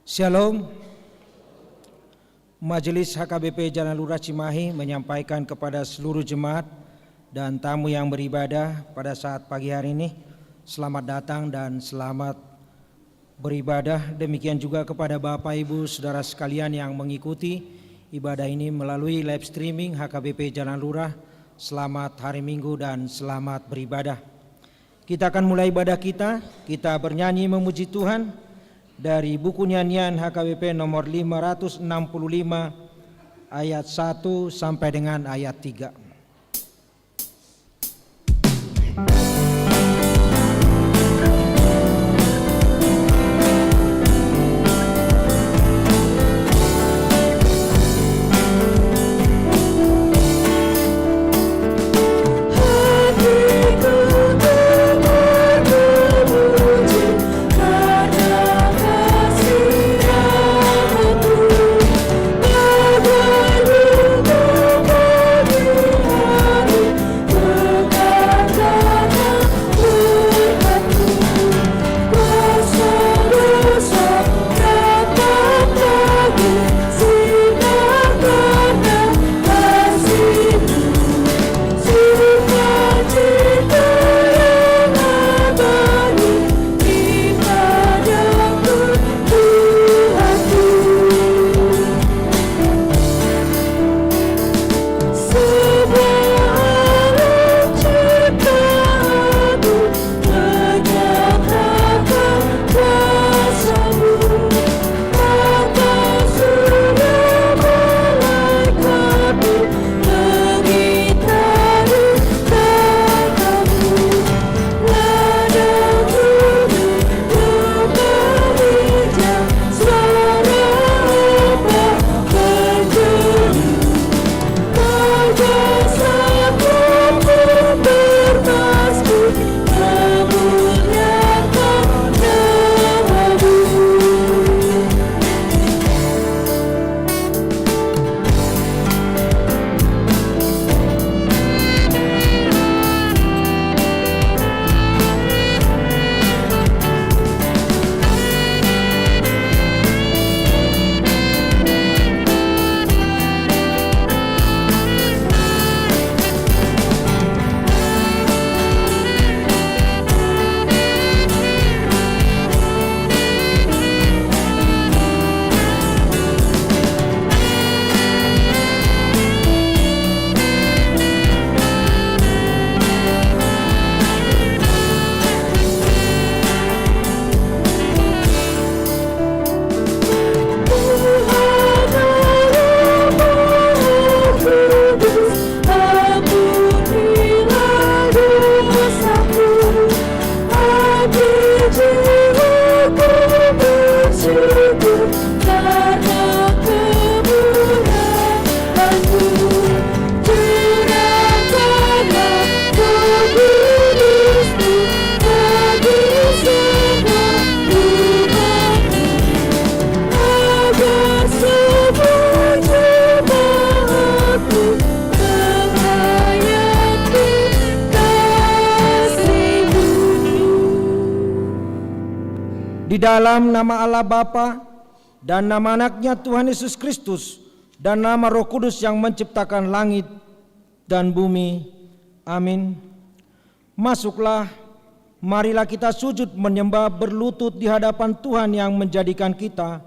Shalom. Majelis HKBP Jalan Lurah Cimahi menyampaikan kepada seluruh jemaat dan tamu yang beribadah pada saat pagi hari ini, selamat datang dan selamat beribadah. Demikian juga kepada Bapak Ibu Saudara sekalian yang mengikuti ibadah ini melalui live streaming HKBP Jalan Lurah. Selamat hari Minggu dan selamat beribadah. Kita akan mulai ibadah kita bernyanyi memuji Tuhan dari buku nyanyian HKBP nomor 565 ayat 1 sampai dengan ayat 3. Di dalam nama Allah Bapa dan nama anaknya Tuhan Yesus Kristus dan nama Roh Kudus yang menciptakan langit dan bumi. Amin. Masuklah, marilah kita sujud menyembah berlutut di hadapan Tuhan yang menjadikan kita,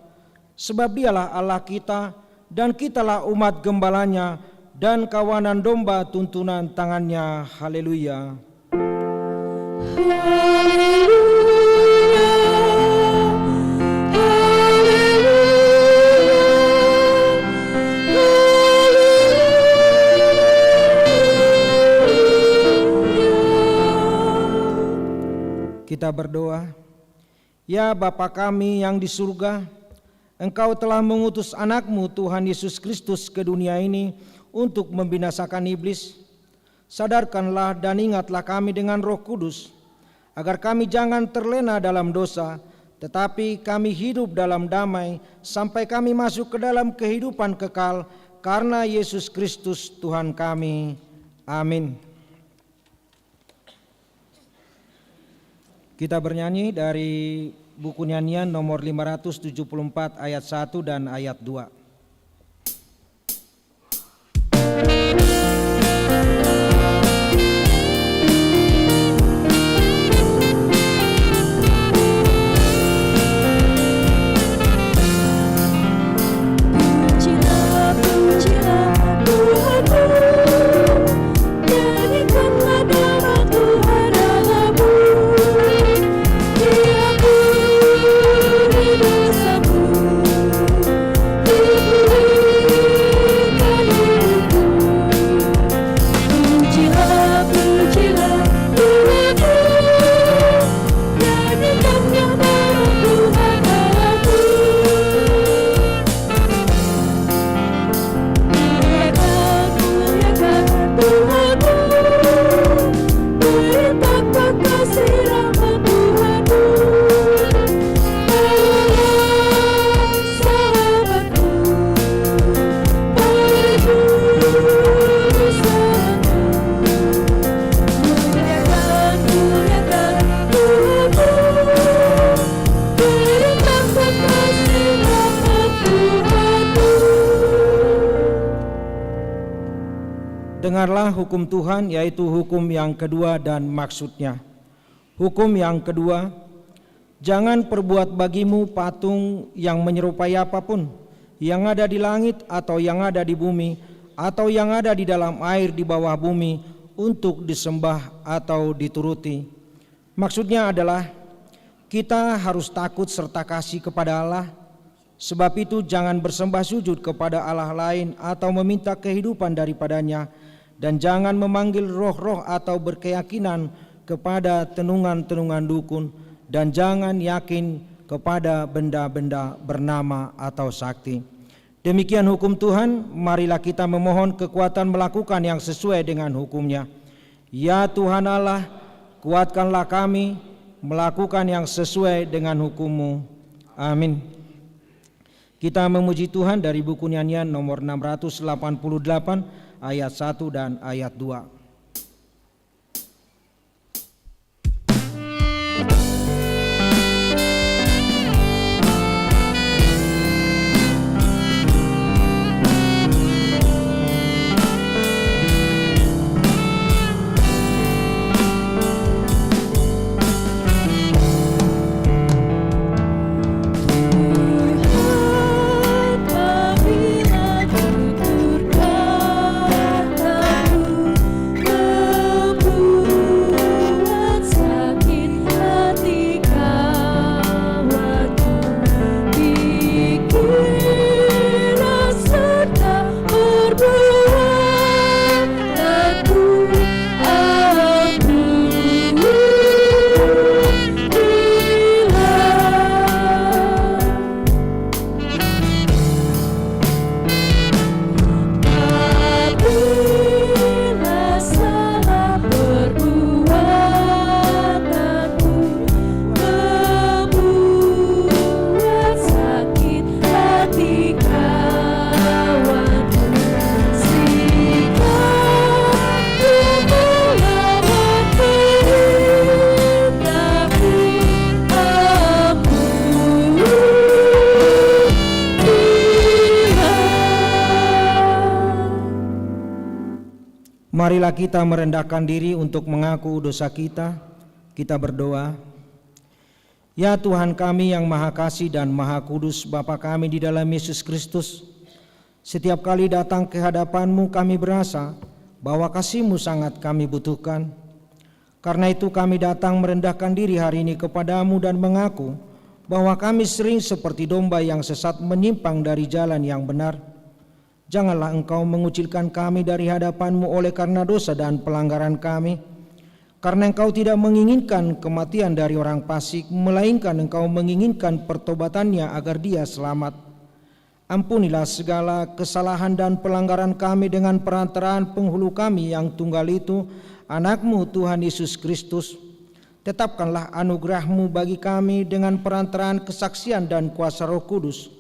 sebab Dialah Allah kita dan kitalah umat gembalanya dan kawanan domba tuntunan tangannya. Haleluya. Kita berdoa. Ya Bapa kami yang di surga, Engkau telah mengutus anakmu Tuhan Yesus Kristus ke dunia ini untuk membinasakan iblis. Sadarkanlah dan ingatlah kami dengan Roh Kudus, agar kami jangan terlena dalam dosa, tetapi kami hidup dalam damai sampai kami masuk ke dalam kehidupan kekal karena Yesus Kristus Tuhan kami. Amin. Kita bernyanyi dari buku nyanyian nomor 574 ayat 1 dan ayat 2. Dengarlah hukum Tuhan, yaitu hukum yang kedua dan maksudnya. Hukum yang kedua, jangan perbuat bagimu patung yang menyerupai apapun, yang ada di langit atau yang ada di bumi, atau yang ada di dalam air di bawah bumi, untuk disembah atau dituruti. Maksudnya adalah kita harus takut serta kasih kepada Allah. Sebab itu jangan bersembah sujud kepada Allah lain atau meminta kehidupan daripadanya, dan jangan memanggil roh-roh atau berkeyakinan kepada tenungan-tenungan dukun, dan jangan yakin kepada benda-benda bernama atau sakti. Demikian hukum Tuhan, marilah kita memohon kekuatan melakukan yang sesuai dengan hukumnya. Ya Tuhan Allah, kuatkanlah kami melakukan yang sesuai dengan hukum-Mu. Amin. Kita memuji Tuhan dari buku nyanyian nomor 688 ayat 1 dan ayat 2. Marilah kita merendahkan diri untuk mengaku dosa kita. Kita berdoa. Ya Tuhan kami yang Maha Kasih dan Maha Kudus, Bapa kami di dalam Yesus Kristus, setiap kali datang ke hadapan-Mu kami berasa bahwa kasih-Mu sangat kami butuhkan. Karena itu kami datang merendahkan diri hari ini kepada-Mu dan mengaku bahwa kami sering seperti domba yang sesat menyimpang dari jalan yang benar. Janganlah Engkau mengucilkan kami dari hadapan-Mu oleh karena dosa dan pelanggaran kami. Karena Engkau tidak menginginkan kematian dari orang fasik, melainkan Engkau menginginkan pertobatannya agar dia selamat. Ampunilah segala kesalahan dan pelanggaran kami dengan perantaraan penghulu kami yang tunggal itu, Anak-Mu Tuhan Yesus Kristus. Tetapkanlah anugerah-Mu bagi kami dengan perantaraan kesaksian dan kuasa Roh Kudus,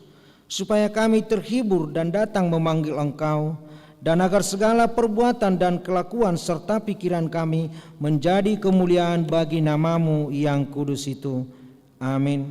supaya kami terhibur dan datang memanggil Engkau, dan agar segala perbuatan dan kelakuan serta pikiran kami menjadi kemuliaan bagi nama-Mu yang kudus itu. Amin.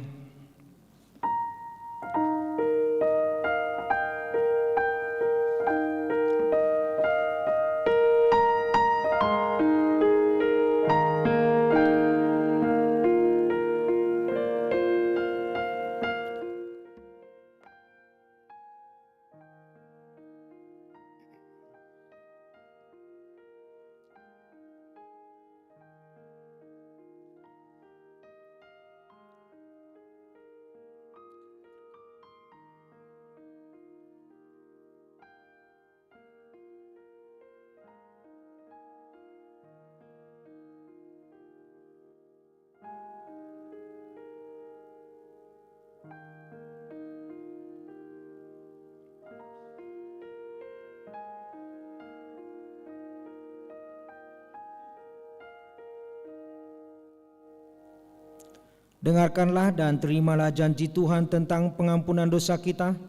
Dengarkanlah dan terimalah janji Tuhan tentang pengampunan dosa kita.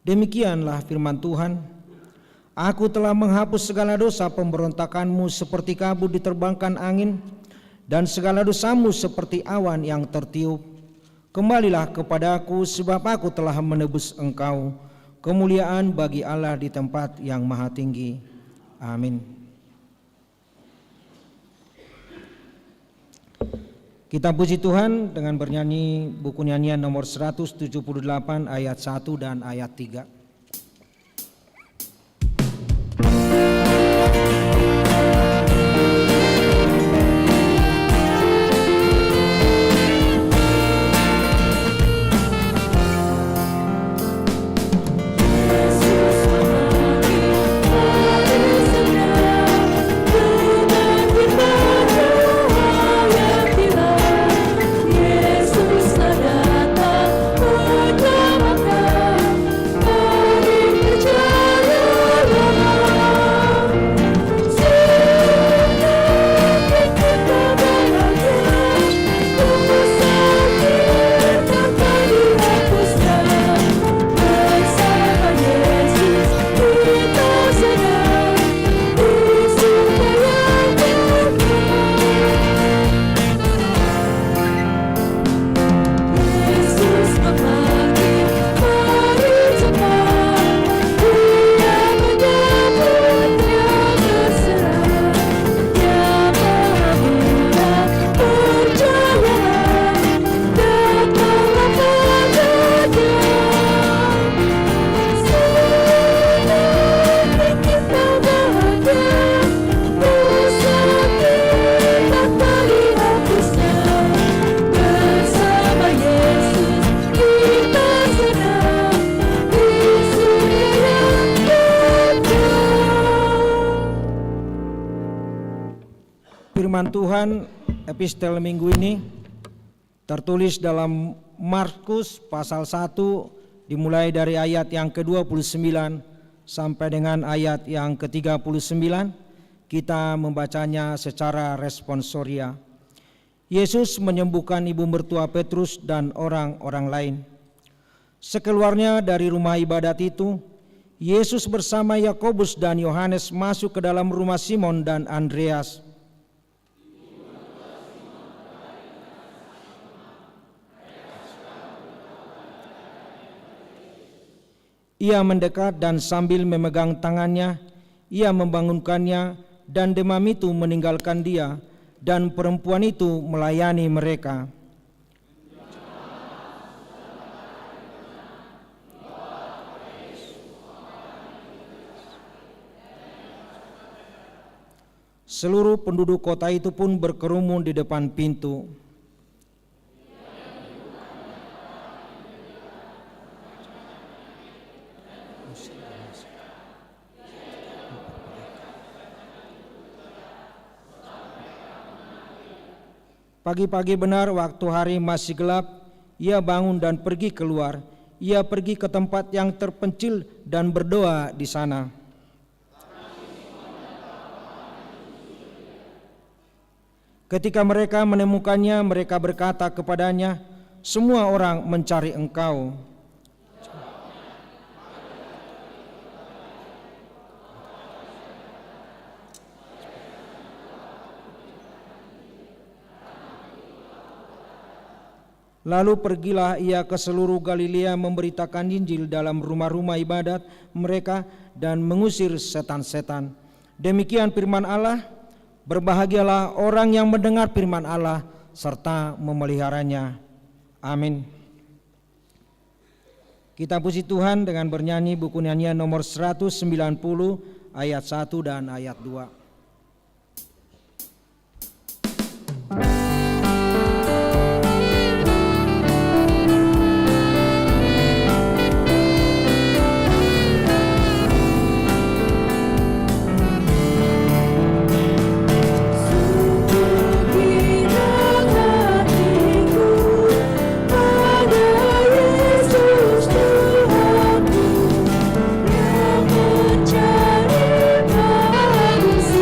Demikianlah firman Tuhan. Aku telah menghapus segala dosa pemberontakanmu seperti kabut diterbangkan angin, dan segala dosamu seperti awan yang tertiup. Kembalilah kepadaku, sebab aku telah menebus engkau. Kemuliaan bagi Allah di tempat yang maha tinggi. Amin. Kita puji Tuhan dengan bernyanyi buku nyanyian nomor 178 ayat 1 dan ayat 3. Firman Tuhan epistel minggu ini tertulis dalam Markus pasal 1 dimulai dari ayat yang ke-29 sampai dengan ayat yang ke-39. Kita membacanya secara responsoria. Yesus menyembuhkan ibu mertua Petrus dan orang-orang lain. Sekeluarnya dari rumah ibadat itu, Yesus bersama Yakobus dan Yohanes masuk ke dalam rumah Simon dan Andreas. Ia mendekat dan sambil memegang tangannya, ia membangunkannya, dan demam itu meninggalkan dia, dan perempuan itu melayani mereka. Seluruh penduduk kota itu pun berkerumun di depan pintu. Pagi-pagi benar waktu hari masih gelap, ia bangun dan pergi keluar. Ia pergi ke tempat yang terpencil dan berdoa di sana. Ketika mereka menemukannya, mereka berkata kepadanya, "Semua orang mencari engkau." Lalu pergilah ia ke seluruh Galilea memberitakan Injil dalam rumah-rumah ibadat mereka dan mengusir setan-setan. Demikian firman Allah. Berbahagialah orang yang mendengar firman Allah serta memeliharanya. Amin. Kita puji Tuhan dengan bernyanyi buku nyanyian nomor 190 ayat 1 dan ayat 2. Mencari manusia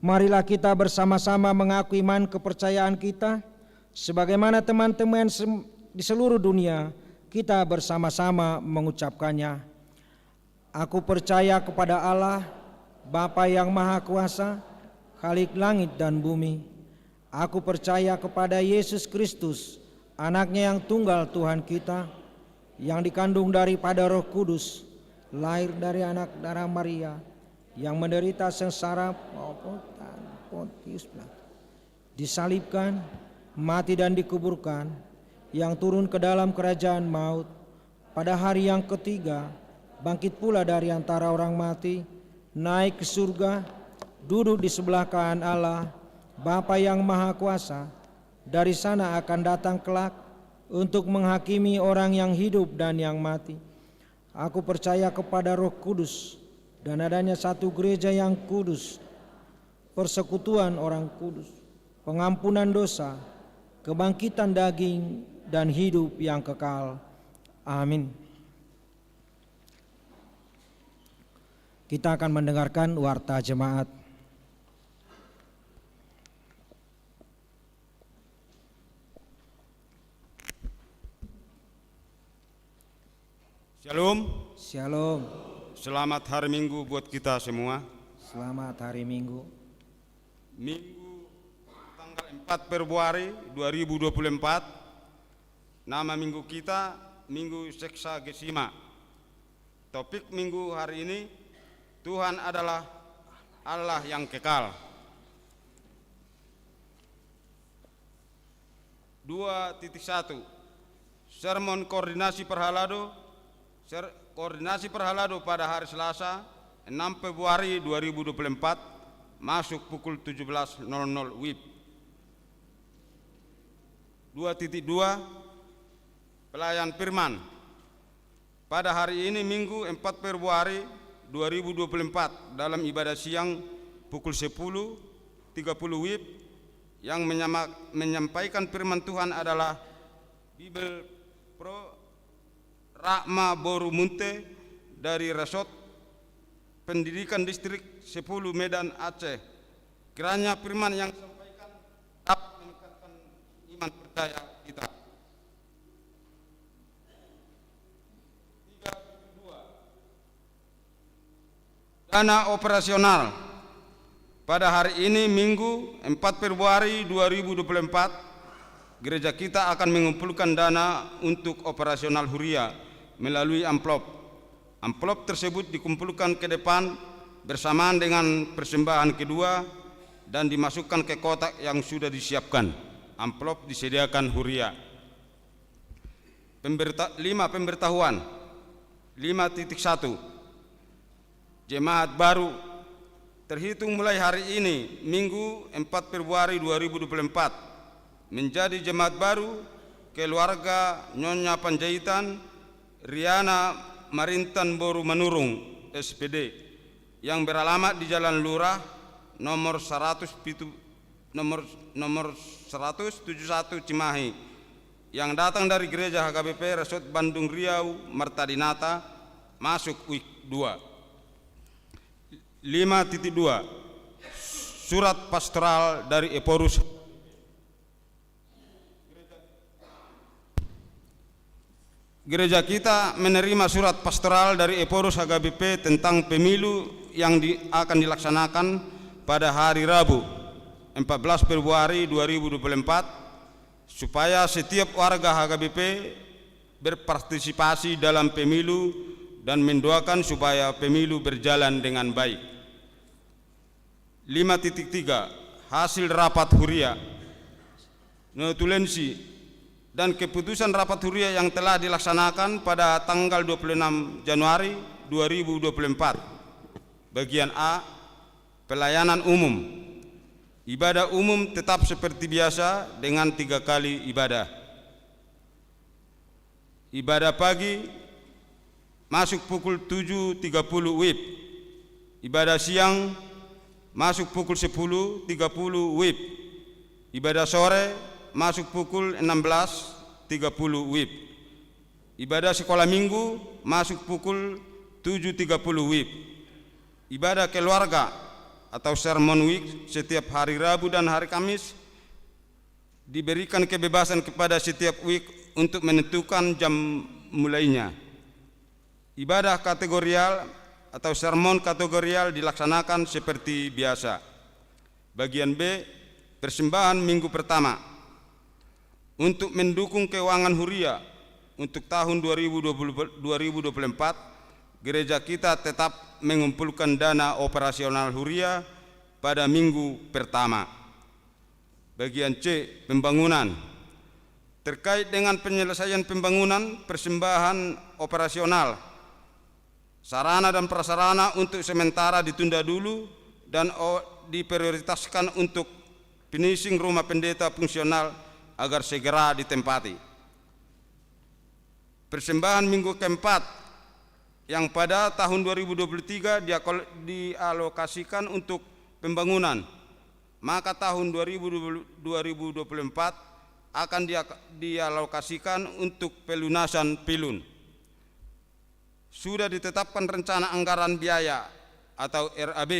marilah kita bersama-sama mengaku iman kepercayaan kita, sebagaimana teman-teman di seluruh dunia kita bersama-sama mengucapkannya. Aku percaya kepada Allah, Bapa yang Maha Kuasa, Khalik langit dan bumi. Aku percaya kepada Yesus Kristus, Anaknya yang tunggal Tuhan kita, yang dikandung daripada Roh Kudus, lahir dari anak darah Maria, yang menderita sengsara maupun Pontius Pilatus, disalibkan, mati dan dikuburkan, yang turun ke dalam kerajaan maut, pada hari yang ketiga bangkit pula dari antara orang mati, naik ke surga, duduk di sebelah kanan Allah, Bapa yang Maha Kuasa. Dari sana akan datang kelak untuk menghakimi orang yang hidup dan yang mati. Aku percaya kepada Roh Kudus dan adanya satu gereja yang kudus, persekutuan orang kudus, pengampunan dosa, kebangkitan daging, dan hidup yang kekal. Amin. Kita akan mendengarkan warta jemaat. Shalom. Shalom. Selamat hari Minggu buat kita semua. Selamat hari Minggu. Minggu tanggal 4 Februari 2024. Nama minggu kita Minggu Seksagesima. Topik minggu hari ini, Tuhan adalah Allah yang kekal. 2.1 Sermon Koordinasi Perhalado pada hari Selasa 6 Februari 2024 masuk pukul 17.00 WIB. 2.2 Pelayan Firman pada hari ini Minggu 4 Februari 2024 dalam ibadah siang pukul 10.30 WIB. Yang menyampaikan firman Tuhan adalah Bibel Pro Rahma Boru Munte dari Resort Pendidikan Distrik 10 Medan Aceh. Kiranya firman yang disampaikan dapat meningkatkan iman percaya kita. 3.2 Dana operasional pada hari ini Minggu 4 Februari 2024 gereja kita akan mengumpulkan dana untuk operasional Huria melalui amplop. Amplop tersebut dikumpulkan ke depan bersamaan dengan persembahan kedua dan dimasukkan ke kotak yang sudah disiapkan. Amplop disediakan Huria. 5 pemberitahuan. 5.1 Jemaat baru terhitung mulai hari ini Minggu 4 Februari 2024 menjadi jemaat baru keluarga Nyonya Panjaitan Riana Marintan Boru Manurung SPD yang beralamat di Jalan Lurah nomor 171 Cimahi, yang datang dari gereja HKBP Resort Bandung Riau Martadinata masuk week 2. 5.2 Surat pastoral dari Eporus. Gereja kita menerima surat pastoral dari Eporus HKBP tentang pemilu yang akan dilaksanakan pada hari Rabu 14 Februari 2024 supaya setiap warga HKBP berpartisipasi dalam pemilu dan mendoakan supaya pemilu berjalan dengan baik. 5.3 Hasil rapat Huria. Notulensi dan keputusan rapat Huria yang telah dilaksanakan pada tanggal 26 Januari 2024. Bagian A, pelayanan umum. Ibadah umum tetap seperti biasa dengan 3 kali ibadah. Ibadah pagi masuk pukul 7.30 WIB. Ibadah siang masuk pukul 10.30 WIB. Ibadah sore masuk pukul 16.30 WIB. Ibadah sekolah minggu masuk pukul 7.30 WIB. Ibadah keluarga atau Sermon Week setiap hari Rabu dan hari Kamis. Diberikan kebebasan kepada setiap week untuk menentukan jam mulainya. Ibadah kategorial atau sermon kategorial dilaksanakan seperti biasa. Bagian B, persembahan minggu pertama. Untuk mendukung keuangan Huria untuk tahun 2024, gereja kita tetap mengumpulkan dana operasional Huria pada minggu pertama. Bagian C, pembangunan. Terkait dengan penyelesaian pembangunan, persembahan operasional, sarana dan prasarana untuk sementara ditunda dulu dan diprioritaskan untuk finishing rumah pendeta fungsional agar segera ditempati. Persembahan minggu keempat yang pada tahun 2023 dialokasikan untuk pembangunan, maka tahun 2024 akan dialokasikan untuk pelunasan pilun. Sudah ditetapkan rencana anggaran biaya atau RAB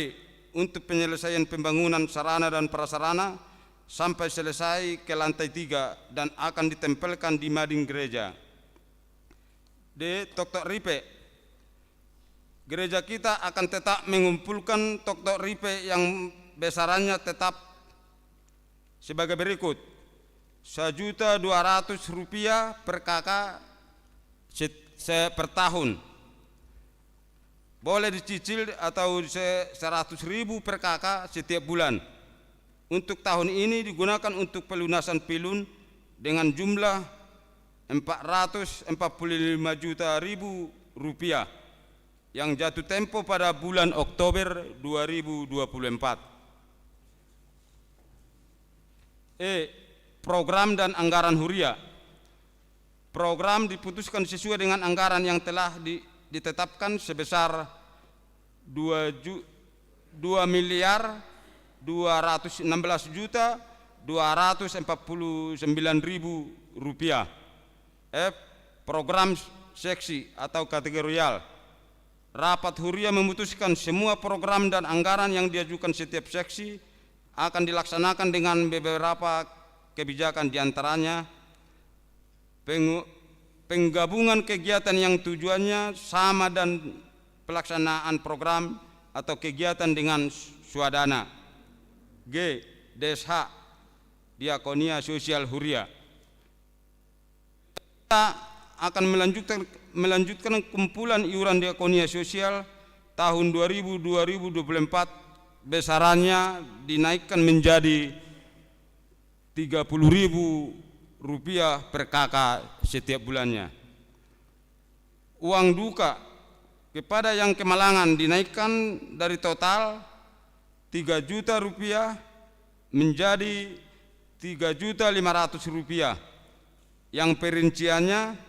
untuk penyelesaian pembangunan sarana dan prasarana sampai selesai ke lantai 3 dan akan ditempelkan di mading gereja. D. Tok-tok ripe. Gereja kita akan tetap mengumpulkan tok-tok ripe yang besarannya tetap sebagai berikut: Rp1.200.000 per kakak per tahun. Boleh dicicil atau Rp100.000 per kakak setiap bulan. Untuk tahun ini digunakan untuk pelunasan pilun dengan jumlah Rp445 juta yang jatuh tempo pada bulan Oktober 2024. E. Program dan anggaran Huria. Program diputuskan sesuai dengan anggaran yang telah ditetapkan sebesar Rp2.216.249.000. F. Program seksi atau kategorial. Rapat Huria memutuskan semua program dan anggaran yang diajukan setiap seksi akan dilaksanakan dengan beberapa kebijakan, diantaranya penggabungan kegiatan yang tujuannya sama dan pelaksanaan program atau kegiatan dengan swadana. G. DSH, Diakonia Sosial Huria. Kita akan melanjutkan kumpulan iuran diakonia sosial tahun 2024, besarannya dinaikkan menjadi Rp30.000 per kakak setiap bulannya. Uang duka kepada yang kemalangan dinaikkan dari total Rp3 juta menjadi Rp3.500.000, yang perinciannya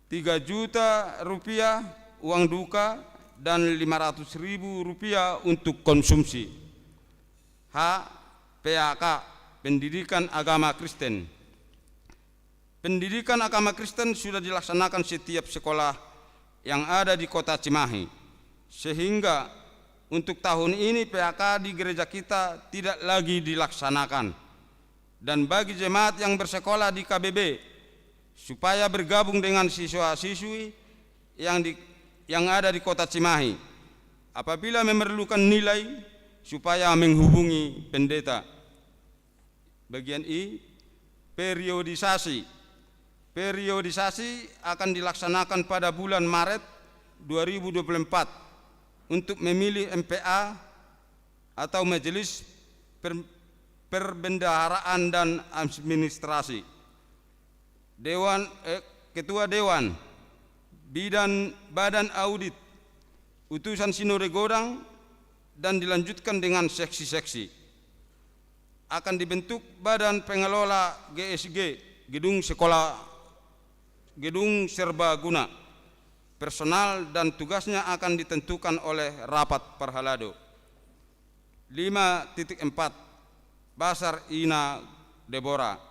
Rp3 juta uang duka dan Rp500.000 untuk konsumsi. H. PAK, pendidikan agama Kristen. Pendidikan agama Kristen sudah dilaksanakan setiap sekolah yang ada di kota Cimahi, sehingga untuk tahun ini PAK di gereja kita tidak lagi dilaksanakan. Dan bagi jemaat yang bersekolah di KBB, supaya bergabung dengan siswa-siswi yang ada di kota Cimahi, apabila memerlukan nilai, supaya menghubungi pendeta. Bagian I. Periodisasi. Periodisasi akan dilaksanakan pada bulan Maret 2024 untuk memilih MPA atau Majelis Perbendaharaan dan Administrasi. Ketua Dewan, Badan Audit, Utusan Sinode Godang, dan dilanjutkan dengan seksi-seksi. Akan dibentuk Badan Pengelola GSG, Gedung Serbaguna. Personal dan tugasnya akan ditentukan oleh rapat Parhalado. 5.4 Basar Ina Deborah.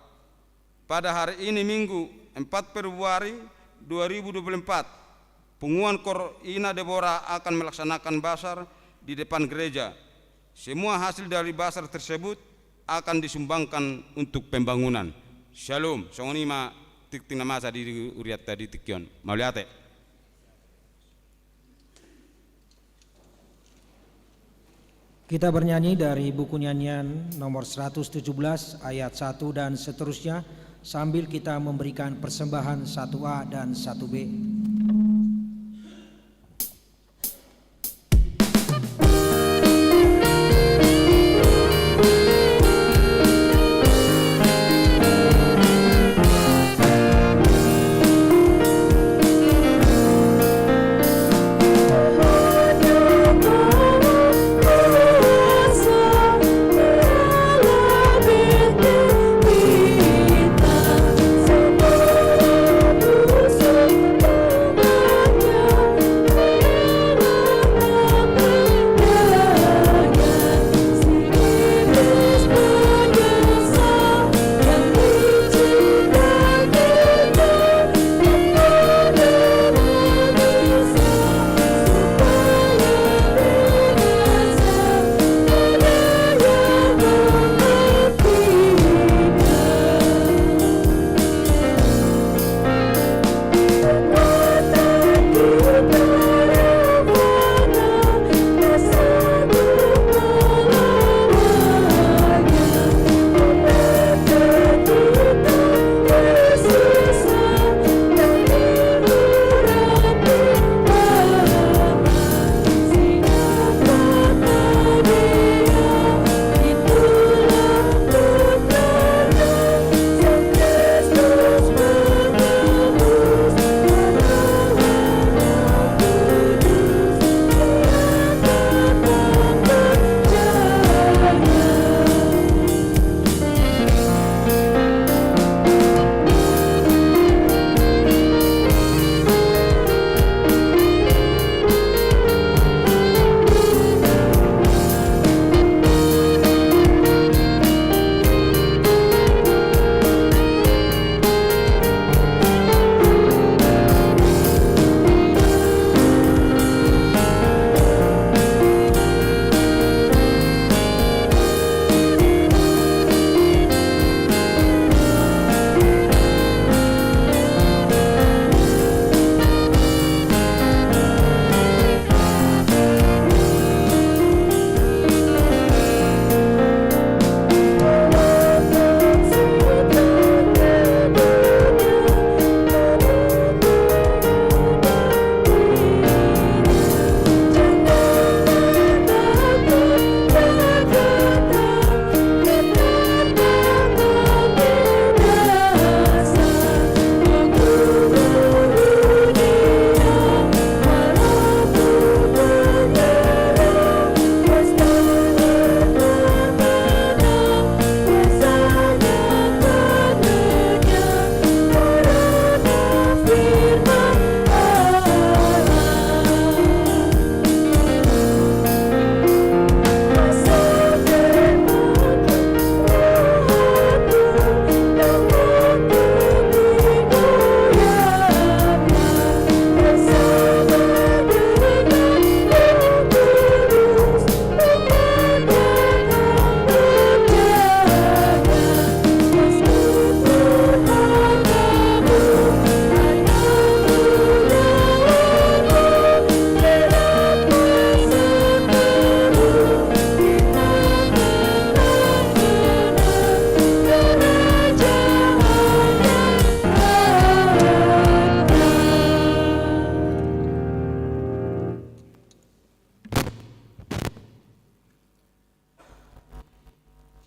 Pada hari ini Minggu 4 Februari 2024, Punguan Kor Ina Deborah akan melaksanakan basar di depan gereja Semua hasil dari basar tersebut akan disumbangkan untuk pembangunan. Shalom. Songonima tikting nama di uriat tadi tikion. Mauliate. Kita bernyanyi dari buku nyanyian nomor 117 ayat 1 dan seterusnya sambil kita memberikan persembahan 1A dan 1B.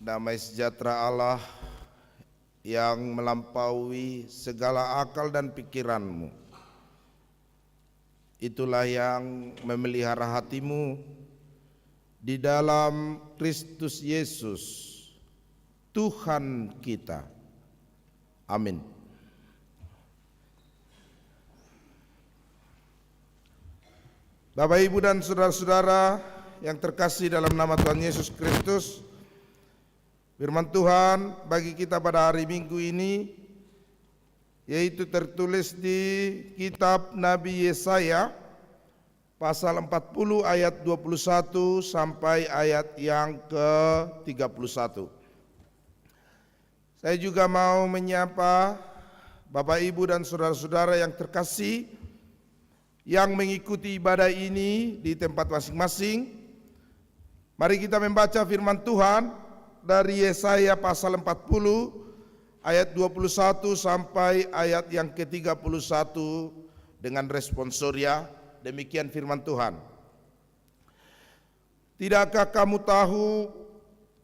Damai sejahtera Allah yang melampaui segala akal dan pikiranmu, itulah yang memelihara hatimu di dalam Kristus Yesus, Tuhan kita. Amin. Bapak, Ibu, dan saudara-saudara yang terkasih dalam nama Tuhan Yesus Kristus, firman Tuhan bagi kita pada hari Minggu ini yaitu tertulis di kitab Nabi Yesaya pasal 40 ayat 21 sampai ayat yang ke-31. Saya juga mau menyapa Bapak Ibu dan saudara-saudara yang terkasih yang mengikuti ibadah ini di tempat masing-masing. Mari kita membaca firman Tuhan dari Yesaya pasal 40 ayat 21 sampai ayat yang ke-31 dengan responsoria. Demikian firman Tuhan. Tidakkah kamu tahu,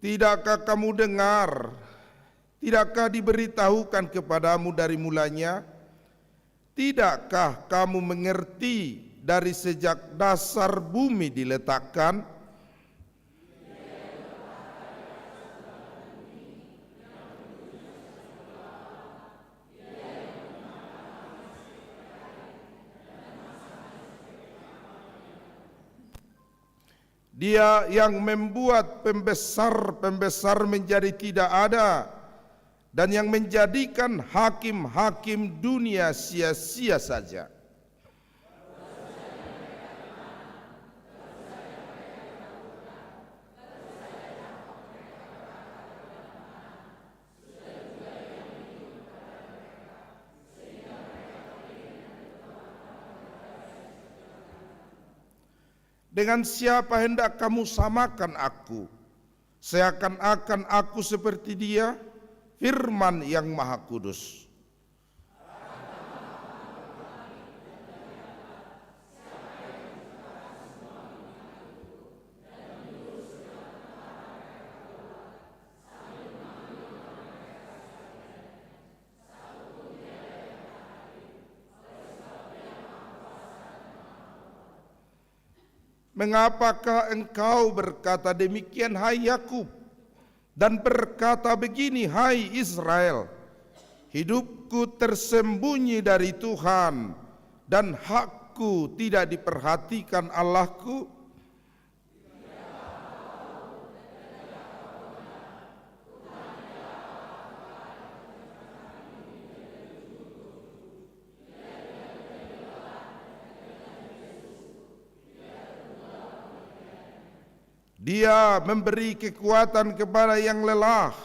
tidakkah kamu dengar, tidakkah diberitahukan kepadamu dari mulanya? Tidakkah kamu mengerti dari sejak dasar bumi diletakkan? Dia yang membuat pembesar-pembesar menjadi tidak ada, dan yang menjadikan hakim-hakim dunia sia-sia saja. Dengan siapa hendak kamu samakan aku? Seakan-akan aku seperti dia, firman yang maha kudus. Mengapakah engkau berkata demikian, hai Yakub, dan berkata begini, hai Israel? Hidupku tersembunyi dari Tuhan, dan hakku tidak diperhatikan Allahku. Dia memberi kekuatan kepada yang lelah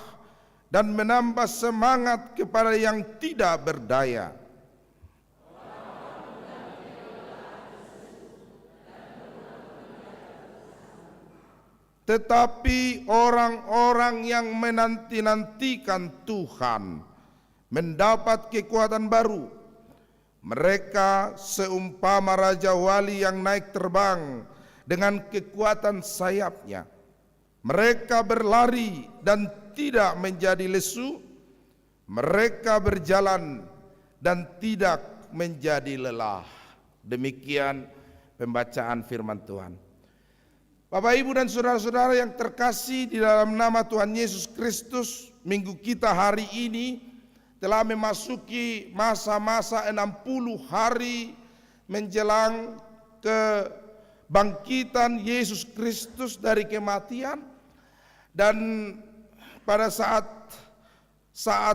dan menambah semangat kepada yang tidak berdaya. Tetapi orang-orang yang menanti-nantikan Tuhan mendapat kekuatan baru. Mereka seumpama raja wali yang naik terbang dengan kekuatan sayapnya. Mereka berlari dan tidak menjadi lesu. Mereka berjalan dan tidak menjadi lelah. Demikian pembacaan firman Tuhan. Bapak, Ibu, dan saudara-saudara yang terkasih di dalam nama Tuhan Yesus Kristus, minggu kita hari ini telah memasuki masa-masa 60 hari menjelang kebangkitan Yesus Kristus dari kematian. Dan pada saat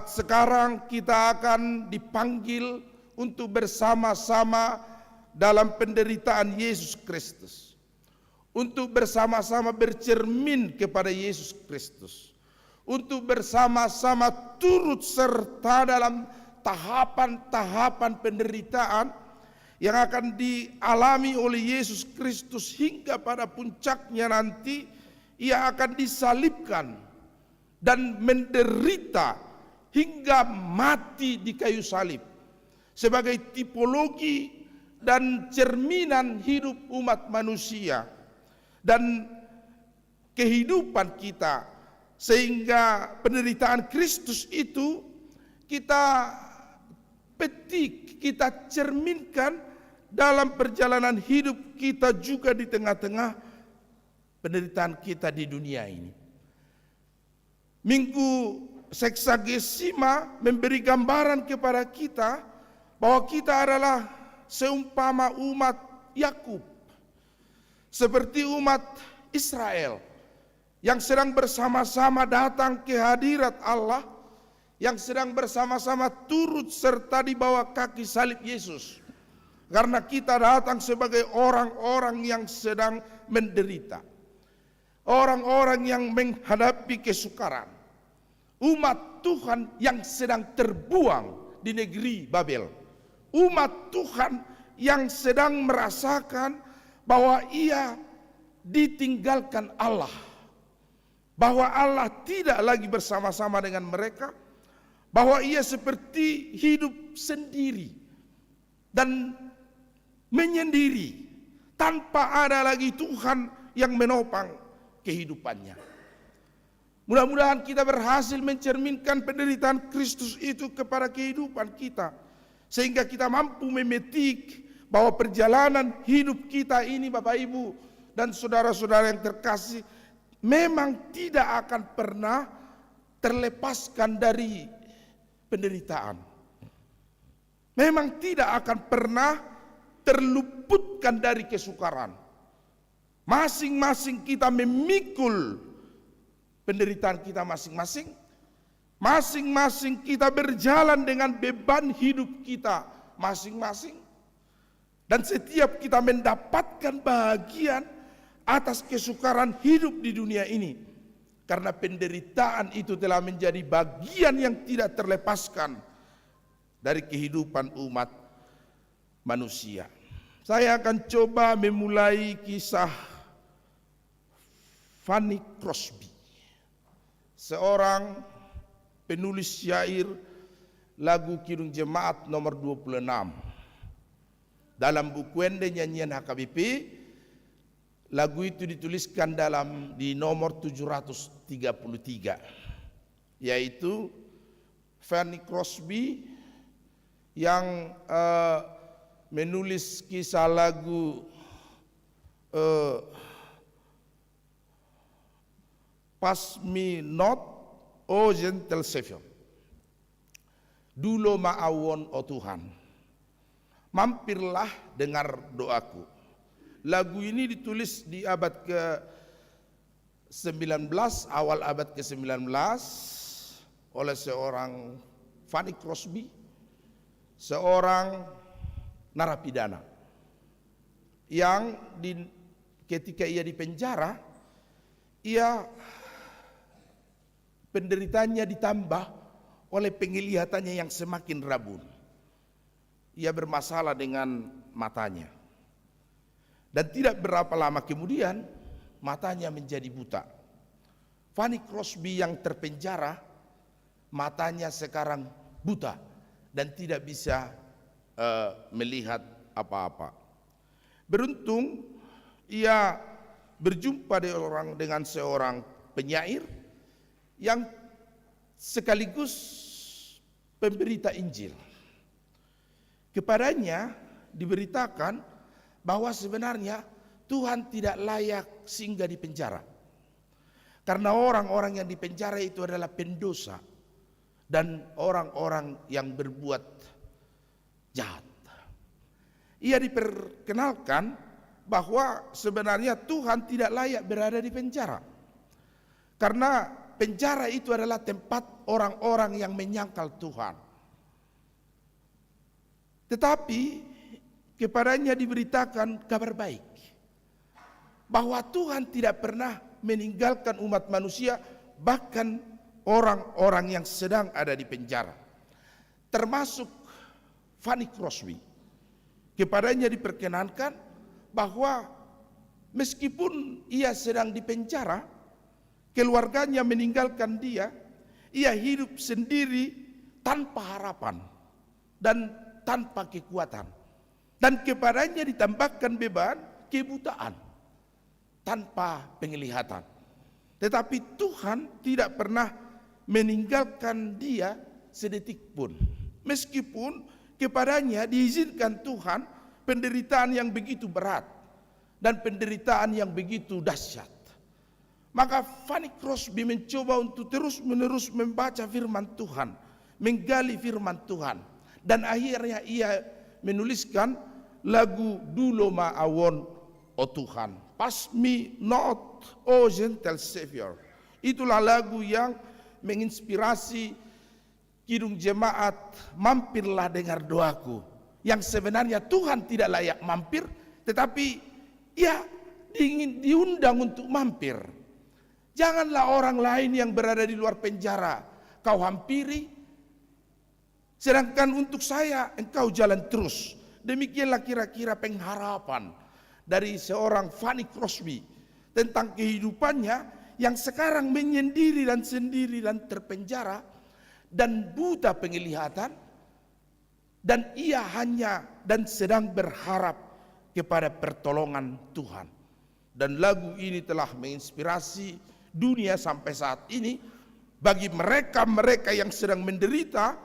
sekarang kita akan dipanggil untuk bersama-sama dalam penderitaan Yesus Kristus, untuk bersama-sama bercermin kepada Yesus Kristus, untuk bersama-sama turut serta dalam tahapan-tahapan penderitaan yang akan dialami oleh Yesus Kristus hingga pada puncaknya nanti ia akan disalibkan dan menderita hingga mati di kayu salib sebagai tipologi dan cerminan hidup umat manusia dan kehidupan kita, sehingga penderitaan Kristus itu kita petik, kita cerminkan dalam perjalanan hidup kita juga di tengah-tengah penderitaan kita di dunia ini. Minggu Seksagesima memberi gambaran kepada kita bahwa kita adalah seumpama umat Yakub, seperti umat Israel yang sedang bersama-sama datang ke hadirat Allah, yang sedang bersama-sama turut serta di bawah kaki salib Yesus. Karena kita datang sebagai orang-orang yang sedang menderita, orang-orang yang menghadapi kesukaran, umat Tuhan yang sedang terbuang di negeri Babel, umat Tuhan yang sedang merasakan bahwa ia ditinggalkan Allah, bahwa Allah tidak lagi bersama-sama dengan mereka, bahwa ia seperti hidup sendiri dan menyendiri tanpa ada lagi Tuhan yang menopang kehidupannya. Mudah-mudahan kita berhasil mencerminkan penderitaan Kristus itu kepada kehidupan kita, sehingga kita mampu memetik bahwa perjalanan hidup kita ini, Bapak Ibu dan saudara-saudara yang terkasih, memang tidak akan pernah terlepaskan dari penderitaan. Memang tidak akan pernah terluputkan dari kesukaran. Masing-masing kita memikul penderitaan kita masing-masing. Masing-masing kita berjalan dengan beban hidup kita masing-masing. Dan setiap kita mendapatkan bahagian atas kesukaran hidup di dunia ini, karena penderitaan itu telah menjadi bagian yang tidak terlepaskan dari kehidupan umat manusia. Saya akan coba memulai kisah Fanny Crosby, seorang penulis syair lagu Kidung Jemaat nomor 26. Dalam buku Ende Nyanyian HKBP, lagu itu dituliskan di nomor 733, yaitu Fanny Crosby yang menulis kisah lagu Pass Me Not, O Gentle Savior, Dulo Ma'awon, O Tuhan, mampirlah dengar doaku. Lagu ini ditulis di abad ke-19, awal abad ke-19 oleh seorang Fanny Crosby, seorang narapidana yang ketika ia di penjara, penderitaannya ditambah oleh penglihatannya yang semakin rabun. Ia bermasalah dengan matanya. Dan tidak berapa lama kemudian matanya menjadi buta. Fanny Crosby yang terpenjara, matanya sekarang buta dan tidak bisa melihat apa-apa. Beruntung ia berjumpa dengan seorang penyair yang sekaligus pemberita Injil. Kepadanya diberitakan bahwa sebenarnya Tuhan tidak layak singgah di penjara, karena orang-orang yang di penjara itu adalah pendosa dan orang-orang yang berbuat jahat. Ia diperkenalkan bahwa sebenarnya Tuhan tidak layak berada di penjara, karena penjara itu adalah tempat orang-orang yang menyangkal Tuhan. Tetapi kepadanya diberitakan kabar baik, bahwa Tuhan tidak pernah meninggalkan umat manusia, bahkan orang-orang yang sedang ada di penjara, termasuk Fanny Crosby. Kepadanya diperkenankan bahwa meskipun ia sedang di penjara, keluarganya meninggalkan dia, ia hidup sendiri tanpa harapan dan tanpa kekuatan, dan kepadanya ditambahkan beban kebutaan tanpa penglihatan. Tetapi Tuhan tidak pernah meninggalkan dia sedetik pun, meskipun kepadanya diizinkan Tuhan penderitaan yang begitu berat dan penderitaan yang begitu dahsyat. Maka Fanny Crosby mencoba untuk terus-menerus membaca firman Tuhan, menggali firman Tuhan. Dan akhirnya ia menuliskan lagu Dulo Ma'awon, O Tuhan, Pass Me Not, O Gentle Savior. Itulah lagu yang menginspirasi Kidung Jemaat, mampirlah dengar doaku, yang sebenarnya Tuhan tidak layak mampir, tetapi ia ingin diundang untuk mampir. Janganlah orang lain yang berada di luar penjara kau hampiri, sedangkan untuk saya engkau jalan terus. Demikianlah kira-kira pengharapan dari seorang Fanny Crosby tentang kehidupannya yang sekarang menyendiri dan sendiri dan terpenjara dan buta penglihatan, dan ia hanya dan sedang berharap kepada pertolongan Tuhan. Dan lagu ini telah menginspirasi dunia sampai saat ini bagi mereka-mereka yang sedang menderita,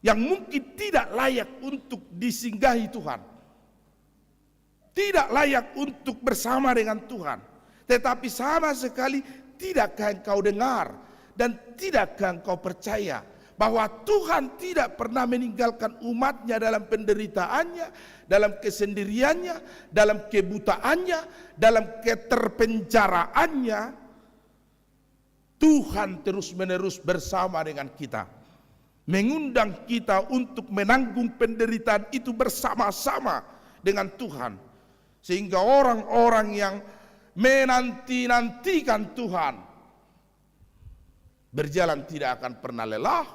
yang mungkin tidak layak untuk disinggahi Tuhan, tidak layak untuk bersama dengan Tuhan. Tetapi sama sekali tidakkah engkau dengar dan tidakkah engkau percaya bahwa Tuhan tidak pernah meninggalkan umatnya dalam penderitaannya, dalam kesendiriannya, dalam kebutaannya, dalam keterpenjaraannya. Tuhan terus-menerus bersama dengan kita, mengundang kita untuk menanggung penderitaan itu bersama-sama dengan Tuhan. Sehingga orang-orang yang menanti-nantikan Tuhan berjalan tidak akan pernah lelah,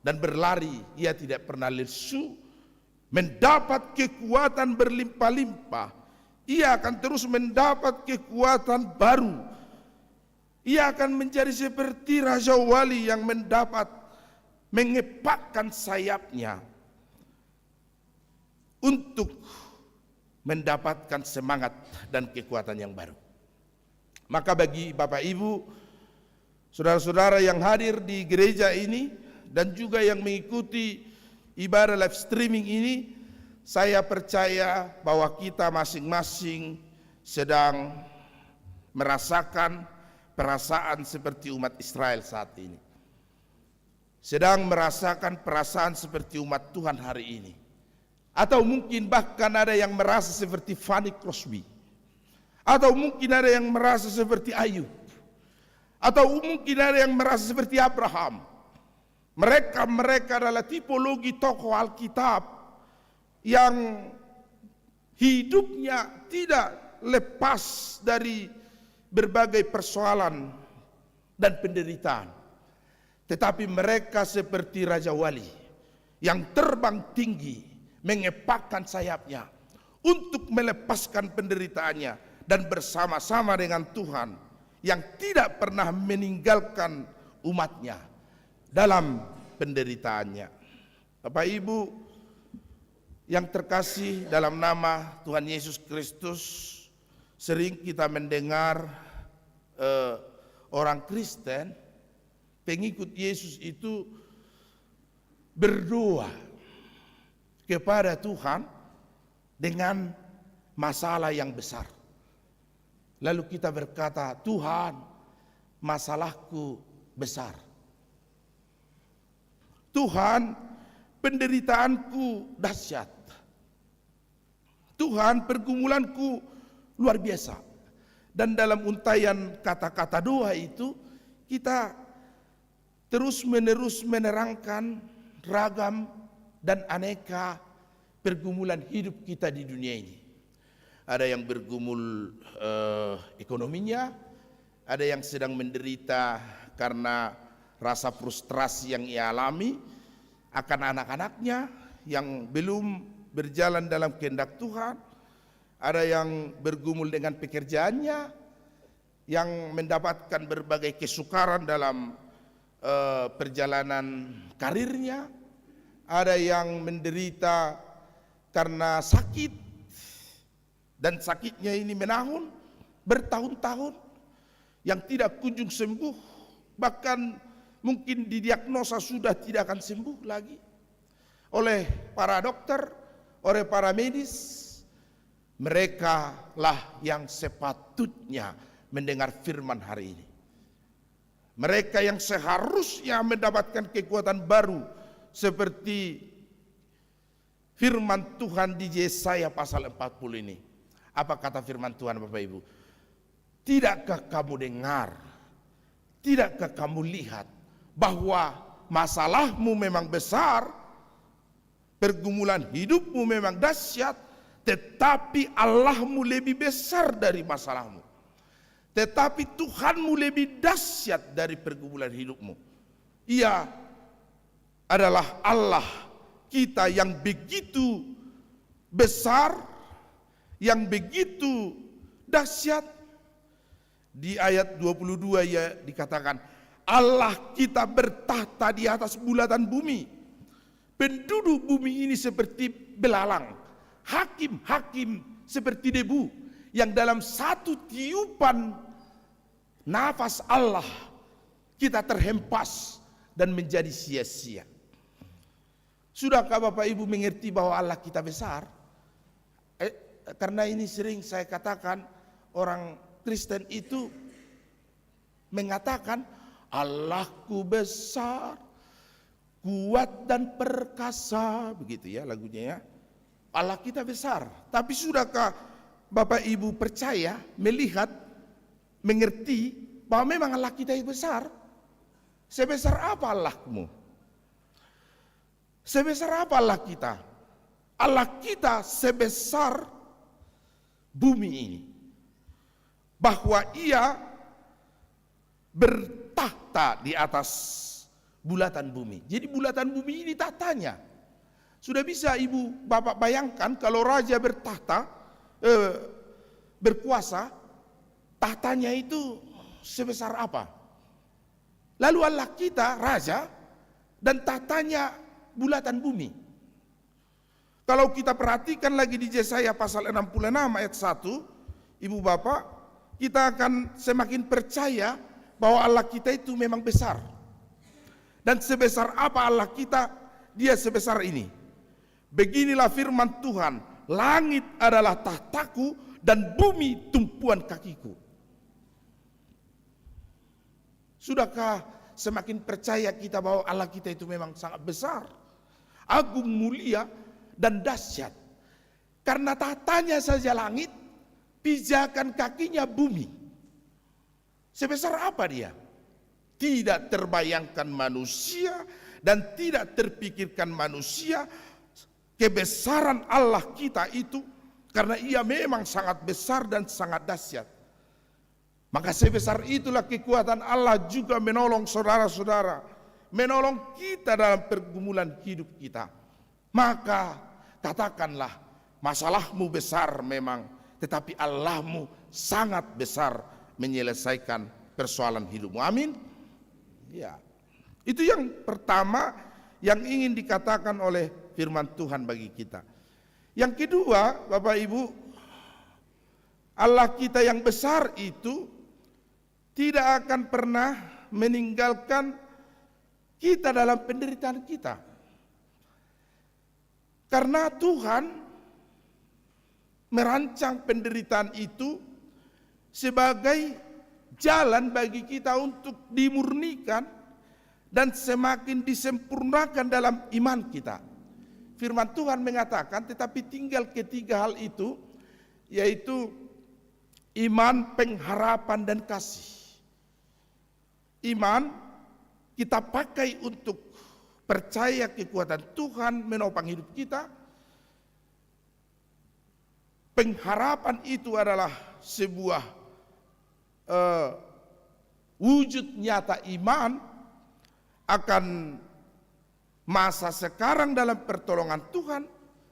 dan berlari ia tidak pernah lesu, mendapat kekuatan berlimpah-limpah. Ia akan terus mendapat kekuatan baru. Ia akan menjadi seperti Raja Wali yang mengepakkan sayapnya untuk mendapatkan semangat dan kekuatan yang baru. Maka bagi Bapak Ibu, saudara-saudara yang hadir di gereja ini dan juga yang mengikuti ibadah live streaming ini, saya percaya bahwa kita masing-masing sedang merasakan perasaan seperti umat Israel saat ini. Sedang merasakan perasaan seperti umat Tuhan hari ini. Atau mungkin bahkan ada yang merasa seperti Fanny Crosby. Atau mungkin ada yang merasa seperti Ayub. Atau mungkin ada yang merasa seperti Abraham. Mereka adalah tipologi tokoh Alkitab yang hidupnya tidak lepas dari berbagai persoalan dan penderitaan. Tetapi mereka seperti Raja Wali yang terbang tinggi, mengepakkan sayapnya untuk melepaskan penderitaannya dan bersama-sama dengan Tuhan yang tidak pernah meninggalkan umatnya dalam penderitaannya. Bapak Ibu yang terkasih dalam nama Tuhan Yesus Kristus, sering kita mendengar orang Kristen, pengikut Yesus itu berdoa kepada Tuhan dengan masalah yang besar. Lalu kita berkata, Tuhan, masalahku besar. Tuhan, penderitaanku dahsyat. Tuhan, pergumulanku luar biasa. Dan dalam untaian kata-kata doa itu, kita terus-menerus menerangkan ragam dan aneka pergumulan hidup kita di dunia ini. Ada yang bergumul ekonominya, ada yang sedang menderita karena rasa frustrasi yang ia alami akan anak-anaknya yang belum berjalan dalam kehendak Tuhan. Ada yang bergumul dengan pekerjaannya, yang mendapatkan berbagai kesukaran dalam perjalanan karirnya. Ada yang menderita karena sakit, dan sakitnya ini menahun bertahun-tahun yang tidak kunjung sembuh, bahkan mungkin didiagnosa sudah tidak akan sembuh lagi oleh para dokter, oleh para medis. Mereka lah yang sepatutnya mendengar firman hari ini. Mereka yang seharusnya mendapatkan kekuatan baru seperti firman Tuhan di Yesaya pasal 40 ini. Apa kata firman Tuhan Bapak Ibu? Tidakkah kamu dengar? Tidakkah kamu lihat bahwa masalahmu memang besar, pergumulan hidupmu memang dahsyat, tetapi Allahmu lebih besar dari masalahmu. Tetapi Tuhanmu lebih dahsyat dari pergumulan hidupmu. Ia adalah Allah kita yang begitu besar, yang begitu dahsyat. Di ayat 22 ya dikatakan, Allah kita bertahta di atas bulatan bumi. Penduduk bumi ini seperti belalang, hakim-hakim seperti debu, yang dalam satu tiupan nafas Allah kita terhempas dan menjadi sia-sia. Sudahkah Bapak Ibu mengerti bahwa Allah kita besar? Karena ini sering saya katakan, orang Kristen itu mengatakan Allahku besar, kuat dan perkasa, begitu ya lagunya ya. Allah kita besar. Tapi sudahkah Bapak Ibu percaya, melihat, mengerti bahwa memang Allah kita itu besar? Sebesar apa Allahmu? Sebesar apa Allah kita? Allah kita sebesar bumi ini. Bahwa ia bertahta di atas bulatan bumi. Jadi bulatan bumi ini tahtanya. Sudah bisa ibu bapak bayangkan kalau raja bertahta, berkuasa, tahtanya itu sebesar apa? Lalu Allah kita raja dan tahtanya bulatan bumi. Kalau kita perhatikan lagi di Yesaya pasal 66 ayat 1, ibu bapak, kita akan semakin percaya bahwa Allah kita itu memang besar. Dan sebesar apa Allah kita, dia sebesar ini. Beginilah firman Tuhan, langit adalah tahtaku dan bumi tumpuan kakiku. Sudahkah semakin percaya kita bahwa Allah kita itu memang sangat besar, agung, mulia, dan dahsyat. Karena tahtanya saja langit, pijakan kakinya bumi. Sebesar apa dia? Tidak terbayangkan manusia dan tidak terpikirkan manusia kebesaran Allah kita itu, karena ia memang sangat besar dan sangat dahsyat. Maka sebesar itulah kekuatan Allah juga menolong saudara-saudara, menolong kita dalam pergumulan hidup kita. Maka katakanlah, masalahmu besar memang, tetapi Allahmu sangat besar menyelesaikan persoalan hidupmu. Amin. Ya. Itu yang pertama yang ingin dikatakan oleh firman Tuhan bagi kita. Yang kedua, Bapak Ibu, Allah kita yang besar itu tidak akan pernah meninggalkan kita dalam penderitaan kita. Karena Tuhan merancang penderitaan itu sebagai jalan bagi kita untuk dimurnikan dan semakin disempurnakan dalam iman kita. Firman Tuhan mengatakan, tetapi tinggal ketiga hal itu, yaitu iman, pengharapan, dan kasih. Iman kita pakai untuk percaya kekuatan Tuhan menopang hidup kita. Pengharapan itu adalah sebuah wujud nyata iman akan masa sekarang dalam pertolongan Tuhan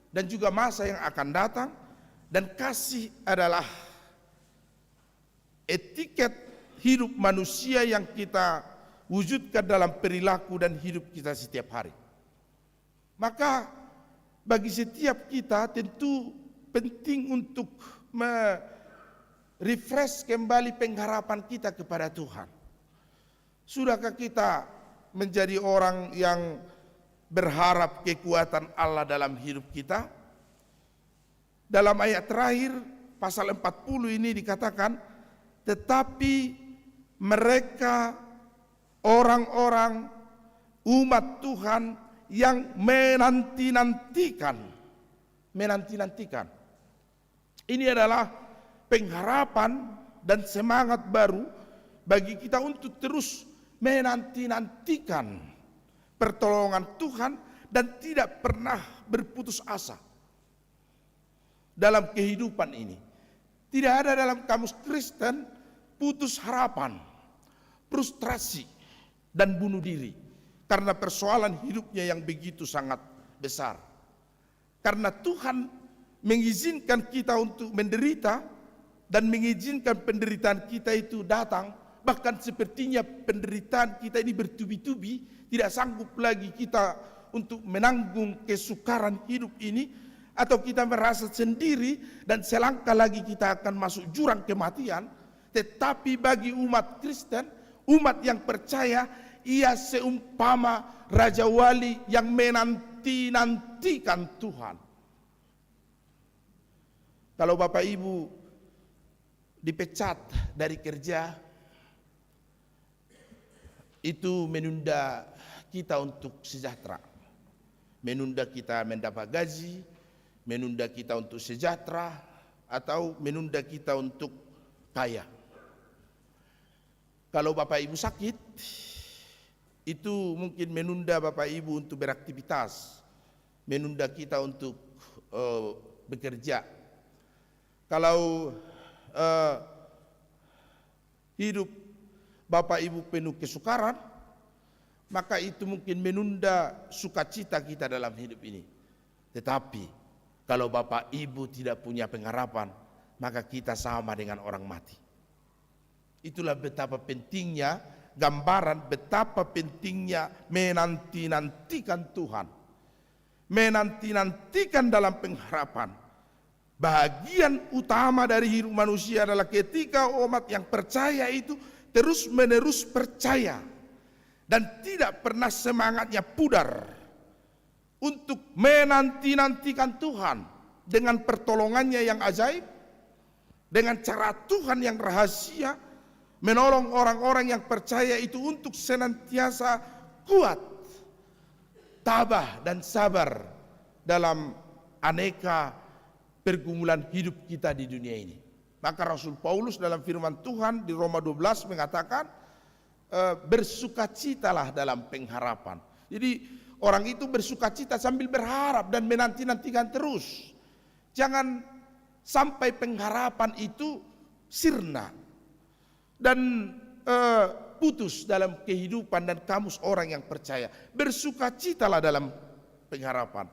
dan juga masa yang akan datang. Dan kasih adalah etiket hidup manusia yang kita wujudkan dalam perilaku dan hidup kita setiap hari. Maka bagi setiap kita tentu penting untuk refresh kembali pengharapan kita kepada Tuhan. Sudahkah kita menjadi orang yang berharap kekuatan Allah dalam hidup kita? Dalam ayat terakhir pasal 40 ini dikatakan, tetapi mereka orang-orang umat Tuhan yang menanti-nantikan. Ini adalah pengharapan dan semangat baru bagi kita untuk terus menanti-nantikan pertolongan Tuhan dan tidak pernah berputus asa dalam kehidupan ini. Tidak ada dalam kamus Kristen putus harapan, frustrasi, dan bunuh diri karena persoalan hidupnya yang begitu sangat besar. Karena Tuhan mengizinkan kita untuk menderita dan mengizinkan penderitaan kita itu datang, bahkan sepertinya penderitaan kita ini bertubi-tubi, tidak sanggup lagi kita untuk menanggung kesukaran hidup ini, atau kita merasa sendiri dan selangkah lagi kita akan masuk jurang kematian. Tetapi bagi umat Kristen, umat yang percaya, ia seumpama Raja Wali yang menanti-nantikan Tuhan. Kalau Bapak Ibu dipecat dari kerja, itu menunda kita untuk sejahtera, menunda kita mendapat gaji, menunda kita untuk sejahtera, atau menunda kita untuk kaya. Kalau Bapak Ibu sakit, itu mungkin menunda Bapak Ibu untuk beraktivitas, menunda kita untuk bekerja. Kalau hidup Bapak Ibu penuh kesukaran, maka itu mungkin menunda sukacita kita dalam hidup ini. Tetapi kalau Bapak Ibu tidak punya pengharapan, maka kita sama dengan orang mati. Itulah betapa pentingnya, gambaran betapa pentingnya menanti-nantikan Tuhan. Menanti-nantikan dalam pengharapan. Bahagian utama dari hidup manusia adalah ketika umat yang percaya itu terus menerus percaya dan tidak pernah semangatnya pudar untuk menanti-nantikan Tuhan dengan pertolongannya yang ajaib, dengan cara Tuhan yang rahasia, menolong orang-orang yang percaya itu untuk senantiasa kuat, tabah dan sabar dalam aneka pergumulan hidup kita di dunia ini. Maka Rasul Paulus dalam firman Tuhan di Roma 12 mengatakan, bersukacitalah dalam pengharapan. Jadi orang itu bersukacita sambil berharap dan menanti-nantikan terus. Jangan sampai pengharapan itu sirna dan putus dalam kehidupan dan kamus orang yang percaya. Bersukacitalah dalam pengharapan.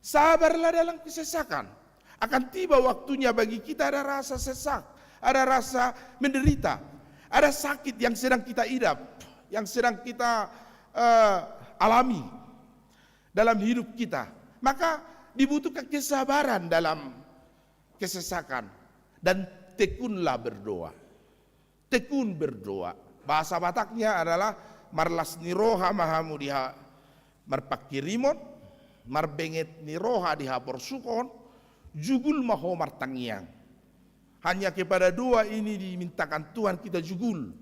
Sabarlah dalam kesesakan. Akan tiba waktunya bagi kita ada rasa sesak, ada rasa menderita, ada sakit yang sedang kita idap, yang sedang kita alami dalam hidup kita. Maka dibutuhkan kesabaran dalam kesesakan dan tekunlah berdoa. Tekun berdoa. Bahasa Bataknya adalah marlas niroha mahamu diha marpakirimon, marbenget niroha diha porsukon, jugul maho martangiang. Hanya kepada dua ini dimintakan Tuhan kita jugul.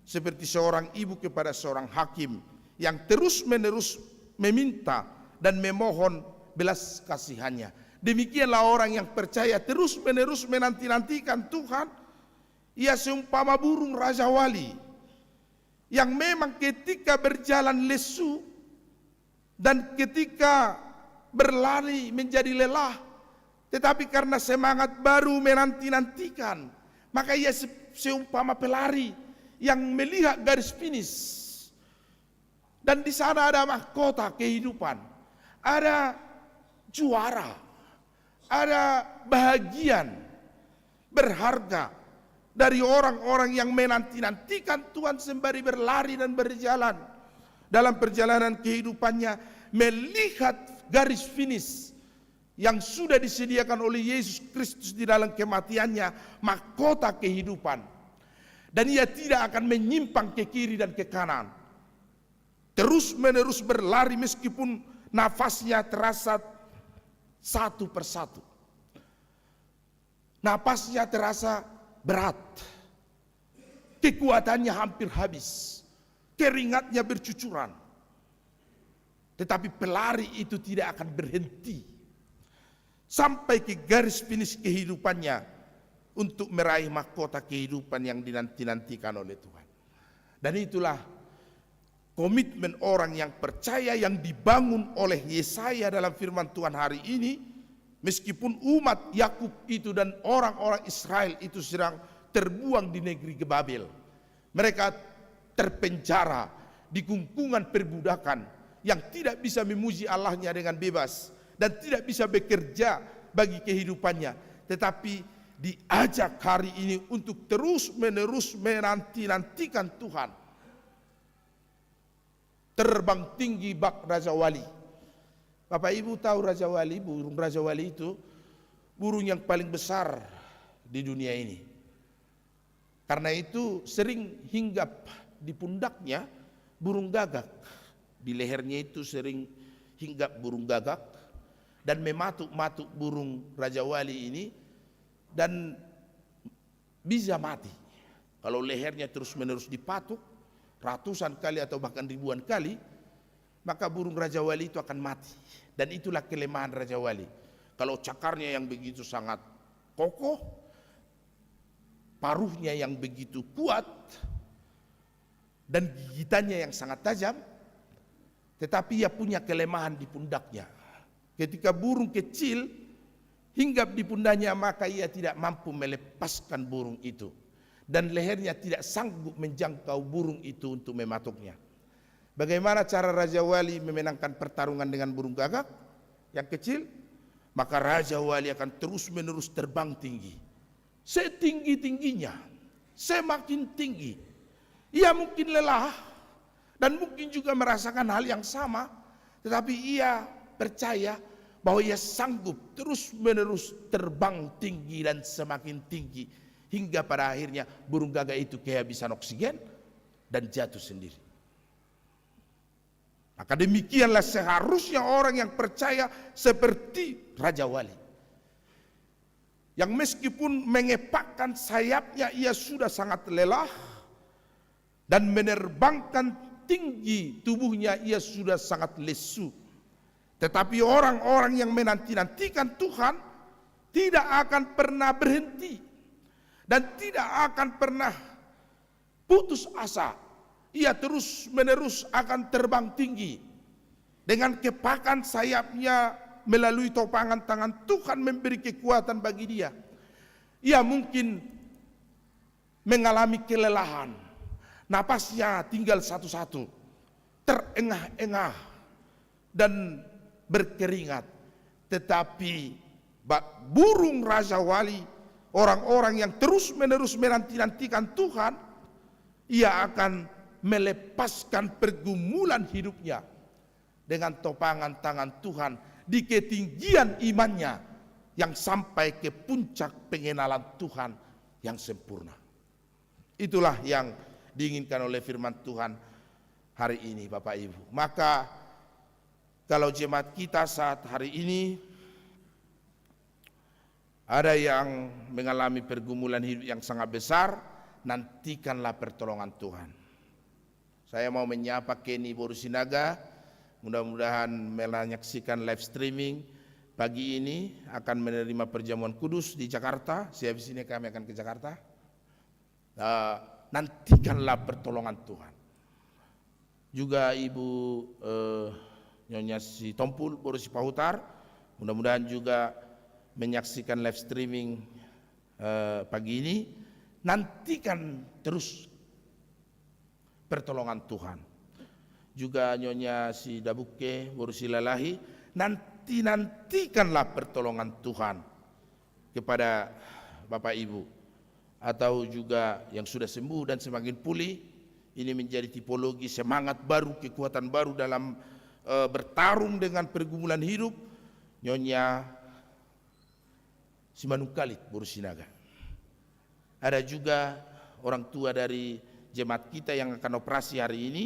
Seperti seorang ibu kepada seorang hakim yang terus menerus meminta dan memohon belas kasihannya. Demikianlah orang yang percaya terus menerus menanti-nantikan Tuhan. Ia seumpama burung Raja Wali yang memang ketika berjalan lesu dan ketika berlari menjadi lelah, tetapi karena semangat baru menanti-nantikan, maka ia seumpama pelari yang melihat garis finish. Dan di sana ada mahkota kehidupan, ada juara, ada bahagian berharga dari orang-orang yang menanti-nantikan Tuhan sembari berlari dan berjalan dalam perjalanan kehidupannya, melihat garis finish yang sudah disediakan oleh Yesus Kristus di dalam kematiannya, mahkota kehidupan. Dan ia tidak akan menyimpang ke kiri dan ke kanan. Terus menerus berlari meskipun nafasnya terasa satu persatu. Nafasnya terasa berat. Kekuatannya hampir habis. Keringatnya bercucuran. Tetapi pelari itu tidak akan berhenti sampai ke garis finish kehidupannya untuk meraih mahkota kehidupan yang dinanti-nantikan oleh Tuhan. Dan itulah komitmen orang yang percaya yang dibangun oleh Yesaya dalam firman Tuhan hari ini, meskipun umat Yakub itu dan orang-orang Israel itu sedang terbuang di negeri Babel. Mereka terpenjara di kungkungan perbudakan yang tidak bisa memuji Allahnya dengan bebas dan tidak bisa bekerja bagi kehidupannya, tetapi diajak hari ini untuk terus-menerus menanti-nantikan Tuhan. Terbang tinggi bak Raja Wali. Bapak Ibu tahu Raja Wali, burung Raja Wali itu burung yang paling besar di dunia ini. Karena itu sering hinggap di pundaknya burung gagak. Di lehernya itu sering hinggap burung gagak dan mematuk-matuk burung Raja Wali ini dan bisa mati. Kalau lehernya terus-menerus dipatuk ratusan kali atau bahkan ribuan kali, maka burung Raja Wali itu akan mati. Dan itulah kelemahan Raja Wali. Kalau cakarnya yang begitu sangat kokoh, paruhnya yang begitu kuat, dan gigitannya yang sangat tajam, tetapi ia punya kelemahan di pundaknya. Ketika burung kecil hinggap di pundaknya, maka ia tidak mampu melepaskan burung itu. Dan lehernya tidak sanggup menjangkau burung itu untuk mematuknya. Bagaimana cara Raja Wali memenangkan pertarungan dengan burung gagak yang kecil? Maka Raja Wali akan terus-menerus terbang tinggi. Setinggi-tingginya, semakin tinggi. Ia mungkin lelah dan mungkin juga merasakan hal yang sama, tetapi ia percaya bahwa ia sanggup terus-menerus terbang tinggi dan semakin tinggi hingga pada akhirnya burung gagak itu kehabisan oksigen dan jatuh sendiri. Maka demikianlah seharusnya orang yang percaya seperti Raja Wali, yang meskipun mengepakkan sayapnya ia sudah sangat lelah dan menerbangkan tinggi tubuhnya ia sudah sangat lesu. Tetapi orang-orang yang menanti-nantikan Tuhan tidak akan pernah berhenti dan tidak akan pernah putus asa. Ia terus-menerus akan terbang tinggi. Dengan kepakan sayapnya melalui topangan tangan Tuhan memberi kekuatan bagi dia. Ia mungkin mengalami kelelahan. Napasnya tinggal satu-satu. Terengah-engah dan berkeringat. Tetapi burung Raja Wali, orang-orang yang terus-menerus menanti-nantikan Tuhan, ia akan melepaskan pergumulan hidupnya dengan topangan tangan Tuhan di ketinggian imannya yang sampai ke puncak pengenalan Tuhan yang sempurna. Itulah yang diinginkan oleh firman Tuhan hari ini, Bapak Ibu. Maka kalau jemaat kita saat hari ini ada yang mengalami pergumulan hidup yang sangat besar, nantikanlah pertolongan Tuhan. Saya mau menyapa Kenny Borusinaga, mudah-mudahan menyaksikan live streaming pagi ini akan menerima perjamuan kudus di Jakarta. Habis ini kami akan ke Jakarta. Nantikanlah pertolongan Tuhan. Juga Ibu Nyonya Si Tompul Borusi Pahutar, mudah-mudahan juga menyaksikan live streaming pagi ini. Nantikan terus pertolongan Tuhan. Juga Nyonya Si Dabuke Borusi Lalahi, nantikanlah pertolongan Tuhan kepada Bapak Ibu. Atau juga yang sudah sembuh dan semakin pulih, ini menjadi tipologi semangat baru, kekuatan baru dalam bertarung dengan pergumulan hidup. Nyonya Simanungkalit Borusinaga. Ada juga orang tua dari jemaat kita yang akan operasi hari ini,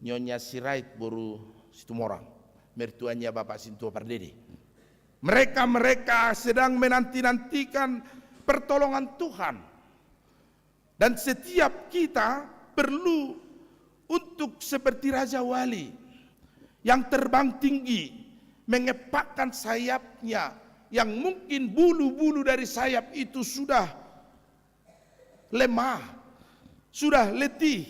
Nyonya Sirait Boru Situmorang, mertuanya Bapak Sintua Pardede. Mereka sedang menanti-nantikan pertolongan Tuhan. Dan setiap kita perlu untuk seperti Raja Wali yang terbang tinggi, mengepakkan sayapnya, yang mungkin bulu-bulu dari sayap itu sudah lemah, sudah letih,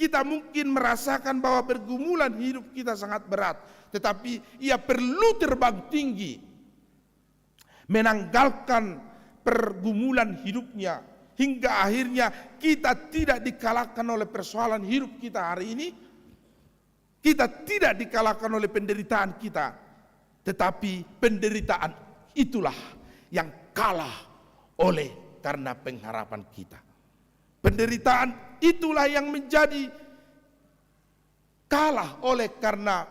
Kita mungkin merasakan bahwa pergumulan hidup kita sangat berat, tetapi ia perlu terbang tinggi, menanggalkan pergumulan hidupnya, hingga akhirnya kita tidak dikalahkan oleh persoalan hidup kita hari ini. Kita tidak dikalahkan oleh penderitaan kita, tetapi penderitaan itulah yang kalah oleh karena pengharapan kita. Penderitaan itulah yang menjadi kalah oleh karena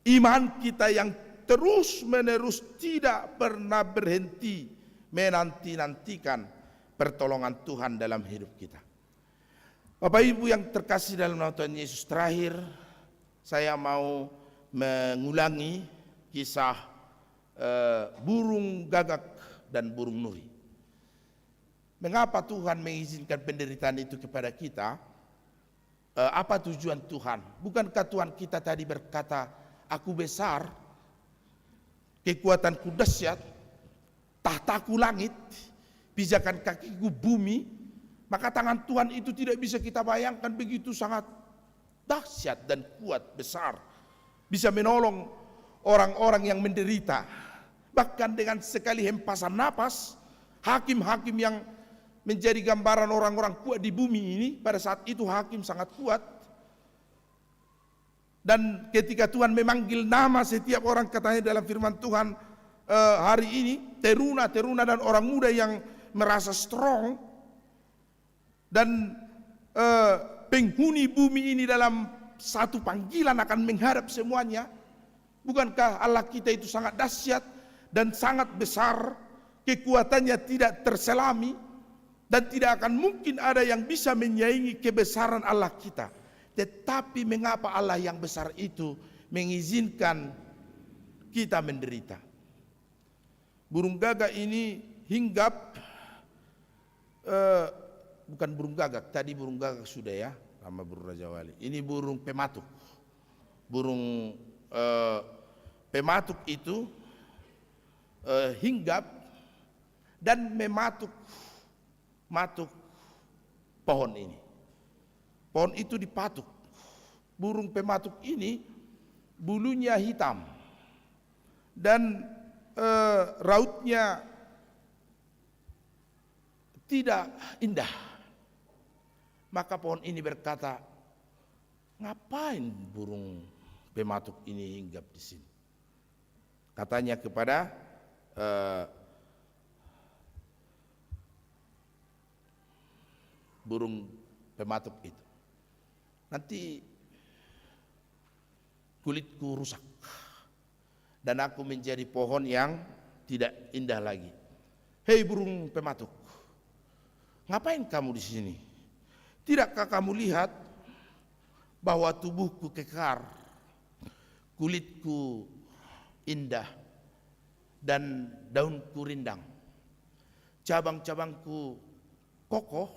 iman kita yang terus-menerus tidak pernah berhenti menanti-nantikan pertolongan Tuhan dalam hidup kita. Bapak Ibu yang terkasih dalam nama Tuhan Yesus, terakhir saya mau mengulangi kisah burung gagak dan burung nuri. Mengapa Tuhan mengizinkan penderitaan itu kepada kita? Apa tujuan Tuhan? Bukankah Tuhan kita tadi berkata, aku besar, kekuatanku dahsyat, tahtaku langit, pijakan kakiku bumi. Maka tangan Tuhan itu tidak bisa kita bayangkan, begitu sangat dahsyat dan kuat, besar. Bisa menolong orang-orang yang menderita. Bahkan dengan sekali hempasan napas, hakim-hakim yang menjadi gambaran orang-orang kuat di bumi ini, pada saat itu hakim sangat kuat. Dan ketika Tuhan memanggil nama setiap orang, katanya dalam firman Tuhan hari ini, teruna-teruna dan orang muda yang merasa strong, dan penghuni bumi ini dalam satu panggilan akan menghadap semuanya. Bukankah Allah kita itu sangat dahsyat dan sangat besar, kekuatannya tidak terselami, dan tidak akan mungkin ada yang bisa menyaingi kebesaran Allah kita. Tetapi mengapa Allah yang besar itu mengizinkan kita menderita? Burung gagak ini hinggap, bukan burung gagak, tadi burung gagak sudah ya, sama burung Raja Wali. Ini burung pematuk. Burung pematuk itu hinggap dan mematuk pohon ini. Pohon itu dipatuk. Burung pematuk ini bulunya hitam dan rautnya tidak indah. Maka pohon ini berkata, ngapain burung pematuk ini hinggap di sini? Katanya kepada burung pematuk itu, nanti kulitku rusak dan aku menjadi pohon yang tidak indah lagi. Hei burung pematuk, ngapain kamu di sini? Tidakkah kamu lihat bahwa tubuhku kekar, kulitku indah, dan daunku rindang, cabang-cabangku kokoh,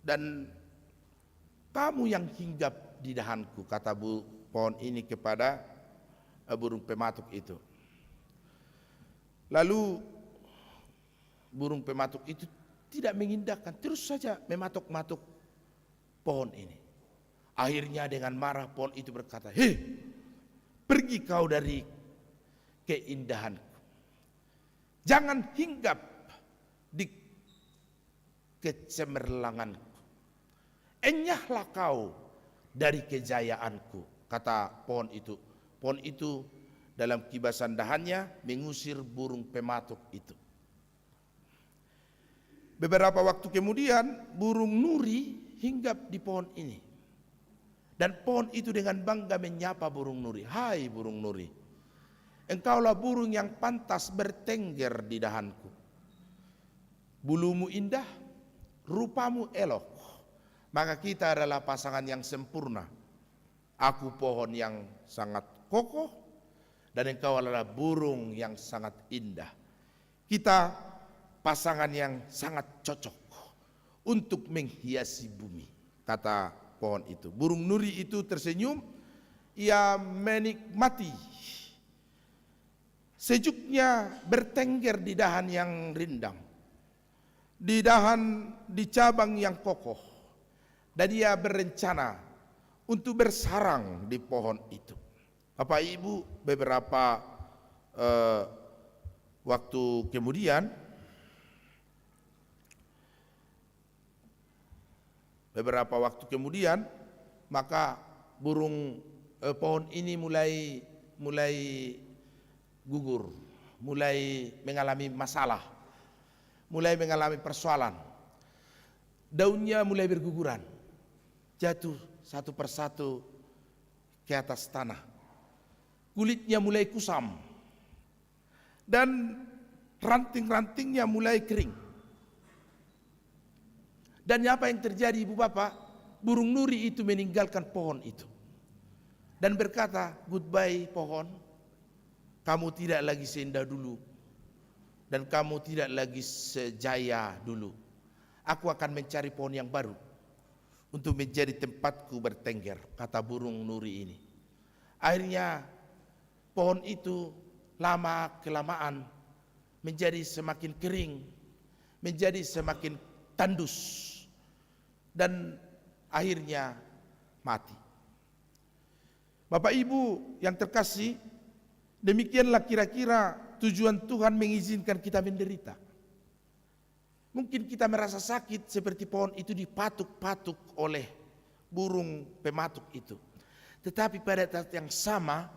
dan kamu yang hinggap di dahanku, kata pohon ini kepada burung pematuk itu. Lalu burung pematuk itu tidak mengindahkan, terus saja mematuk-matuk pohon ini. Akhirnya dengan marah pohon itu berkata, hei, pergi kau dari keindahanku, jangan hinggap di kecemerlanganku, enyahlah kau dari kejayaanku, kata pohon itu. Pohon itu dalam kibasan dahannya mengusir burung pematuk itu. Beberapa waktu kemudian burung nuri hinggap di pohon ini. Dan pohon itu dengan bangga menyapa burung nuri. Hai burung nuri, engkaulah burung yang pantas bertengger di dahanku. Bulumu indah, rupamu elok, maka kita adalah pasangan yang sempurna. Aku pohon yang sangat kokoh, dan engkau adalah burung yang sangat indah. Kita pasangan yang sangat cocok untuk menghiasi bumi, kata pohon itu. Burung nuri itu tersenyum, ia menikmati sejuknya bertengger di dahan yang rindang, di cabang yang kokoh, dan ia berencana untuk bersarang di pohon itu. Bapak Ibu, beberapa waktu kemudian, maka burung pohon ini mulai gugur, mulai mengalami masalah, mulai mengalami persoalan. Daunnya mulai berguguran, jatuh satu persatu ke atas tanah. Kulitnya mulai kusam dan ranting-rantingnya mulai kering. Dan apa yang terjadi, Ibu Bapak? Burung nuri itu meninggalkan pohon itu dan berkata, "Goodbye pohon, kamu tidak lagi seindah dulu dan kamu tidak lagi sejaya dulu. Aku akan mencari pohon yang baru untuk menjadi tempatku bertengger," kata burung nuri ini. Akhirnya pohon itu lama kelamaan menjadi semakin kering, menjadi semakin tandus, dan akhirnya mati. Bapak Ibu yang terkasih, demikianlah kira-kira tujuan Tuhan mengizinkan kita menderita. Mungkin kita merasa sakit seperti pohon itu dipatuk-patuk oleh burung pematuk itu. Tetapi pada saat yang sama,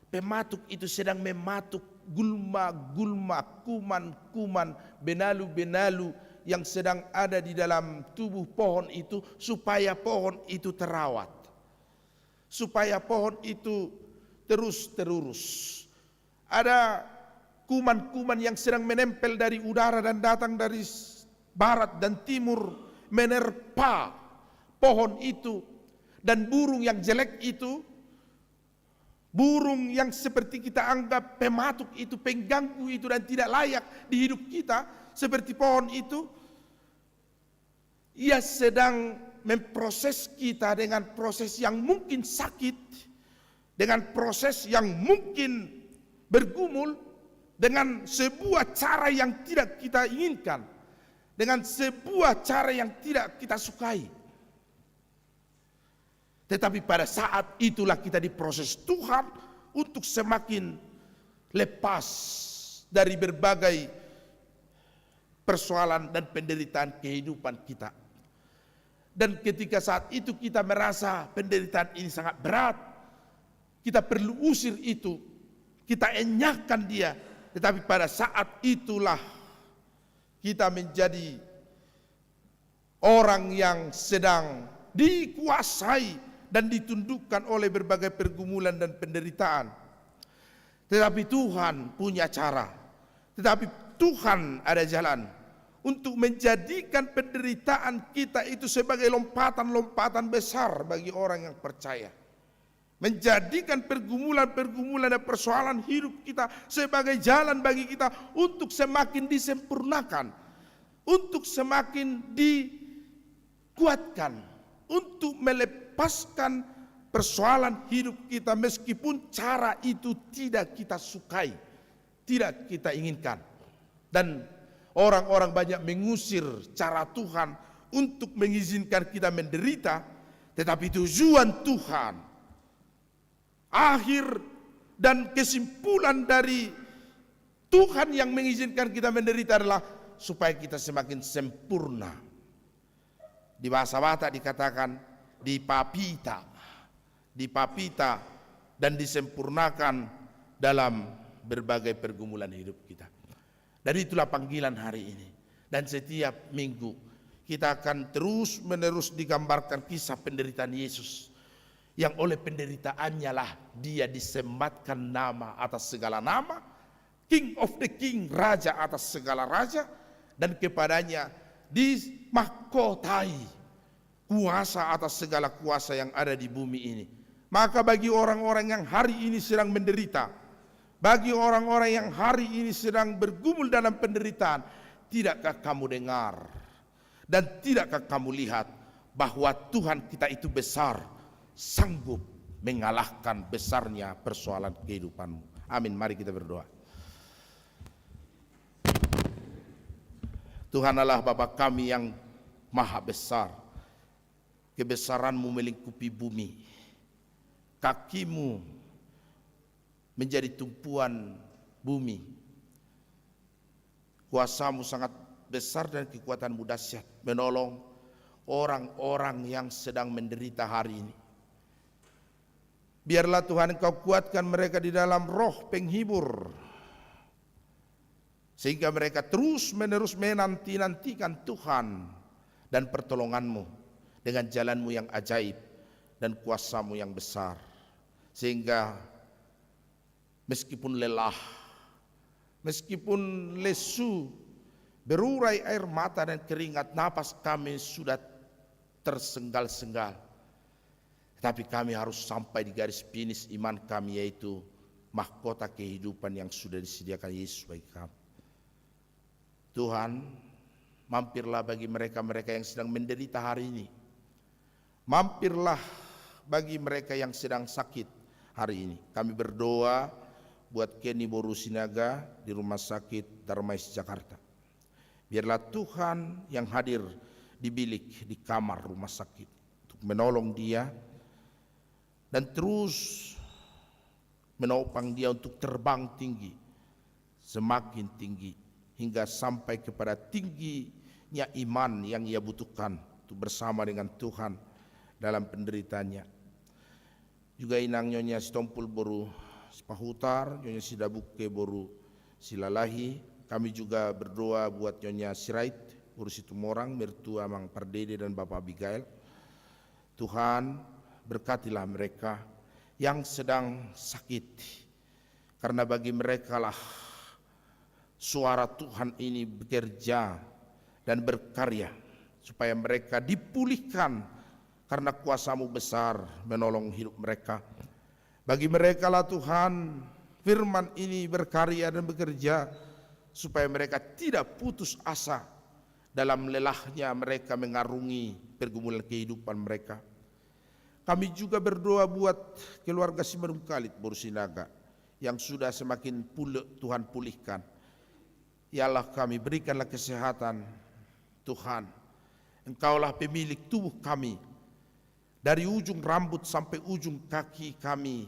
pematuk itu sedang mematuk gulma-gulma, kuman-kuman, benalu-benalu yang sedang ada di dalam tubuh pohon itu, supaya pohon itu terawat, supaya pohon itu terus terurus. Ada kuman-kuman yang sedang menempel dari udara dan datang dari barat dan timur, menerpa pohon itu. Dan burung yang jelek itu, burung yang seperti kita anggap pematuk itu, pengganggu itu, dan tidak layak di hidup kita seperti pohon itu, ia sedang memproses kita dengan proses yang mungkin sakit, dengan proses yang mungkin bergumul, dengan sebuah cara yang tidak kita inginkan, dengan sebuah cara yang tidak kita sukai. Tetapi pada saat itulah kita diproses Tuhan untuk semakin lepas dari berbagai persoalan dan penderitaan kehidupan kita. Dan ketika saat itu kita merasa penderitaan ini sangat berat, kita perlu usir itu, kita enyahkan dia. Tetapi pada saat itulah kita menjadi orang yang sedang dikuasai dan ditundukkan oleh berbagai pergumulan dan penderitaan. Tetapi Tuhan punya cara, tetapi Tuhan ada jalan untuk menjadikan penderitaan kita itu sebagai lompatan-lompatan besar bagi orang yang percaya. Menjadikan pergumulan-pergumulan dan persoalan hidup kita sebagai jalan bagi kita untuk semakin disempurnakan, untuk semakin dikuatkan, untuk melepaskan persoalan hidup kita meskipun cara itu tidak kita sukai, tidak kita inginkan. Dan orang-orang banyak mengusir cara Tuhan untuk mengizinkan kita menderita, tetapi tujuan Tuhan, akhir dan kesimpulan dari Tuhan yang mengizinkan kita menderita adalah supaya kita semakin sempurna. Di bahasa Batak dikatakan dipapita dan disempurnakan dalam berbagai pergumulan hidup kita. Dan itulah panggilan hari ini. Dan setiap minggu kita akan terus menerus digambarkan kisah penderitaan Yesus, yang oleh penderitaannya lah dia disematkan nama atas segala nama, King of the King, Raja atas segala raja, dan kepadanya dimahkotai kuasa atas segala kuasa yang ada di bumi ini. Maka bagi orang-orang yang hari ini sedang menderita, bagi orang-orang yang hari ini sedang bergumul dalam penderitaan, tidakkah kamu dengar dan tidakkah kamu lihat bahwa Tuhan kita itu besar, sanggup mengalahkan besarnya persoalan kehidupanmu. Amin. Mari kita berdoa. Tuhan Allah Bapa kami yang maha besar, kebesaran-Mu melingkupi bumi, kaki-Mu menjadi tumpuan bumi, kuasa-Mu sangat besar dan kekuatan-Mu dahsyat menolong orang-orang yang sedang menderita hari ini. Biarlah Tuhan Engkau kuatkan mereka di dalam roh penghibur, sehingga mereka terus-menerus menanti-nantikan Tuhan dan pertolongan-Mu dengan jalan-Mu yang ajaib dan kuasa-Mu yang besar. Sehingga meskipun lelah, meskipun lesu, berurai air mata dan keringat, napas kami sudah tersenggal-senggal, tapi kami harus sampai di garis finish iman kami, yaitu mahkota kehidupan yang sudah disediakan Yesus bagi kami. Tuhan, mampirlah bagi mereka-mereka yang sedang menderita hari ini. Mampirlah bagi mereka yang sedang sakit hari ini. Kami berdoa buat Kenny Boru Sinaga di Rumah Sakit Darmais Jakarta. Biarlah Tuhan yang hadir di bilik, di kamar rumah sakit, untuk menolong dia dan terus menopang dia untuk terbang tinggi, semakin tinggi, hingga sampai kepada tingginya iman yang ia butuhkan untuk bersama dengan Tuhan dalam penderitaannya. Juga inang Nyonya Sitompul Boru Sipahutar, Nyonya Sidabuke Boru Silalahi. Kami juga berdoa buat Nyonya Sirait Boru Situmorang, mertua Mang Pardede dan Bapak Abigail. Tuhan, berkatilah mereka yang sedang sakit, karena bagi mereka lah suara Tuhan ini bekerja dan berkarya supaya mereka dipulihkan, karena kuasa-Mu besar menolong hidup mereka. Bagi mereka lah Tuhan firman ini berkarya dan bekerja supaya mereka tidak putus asa dalam lelahnya mereka mengarungi pergumulan kehidupan mereka. Kami juga berdoa buat keluarga Simanung Kalit Boru Sinaga yang sudah semakin Tuhan pulihkan. Ya Allah, kami berikanlah kesehatan Tuhan. Engkaulah pemilik tubuh kami, dari ujung rambut sampai ujung kaki kami.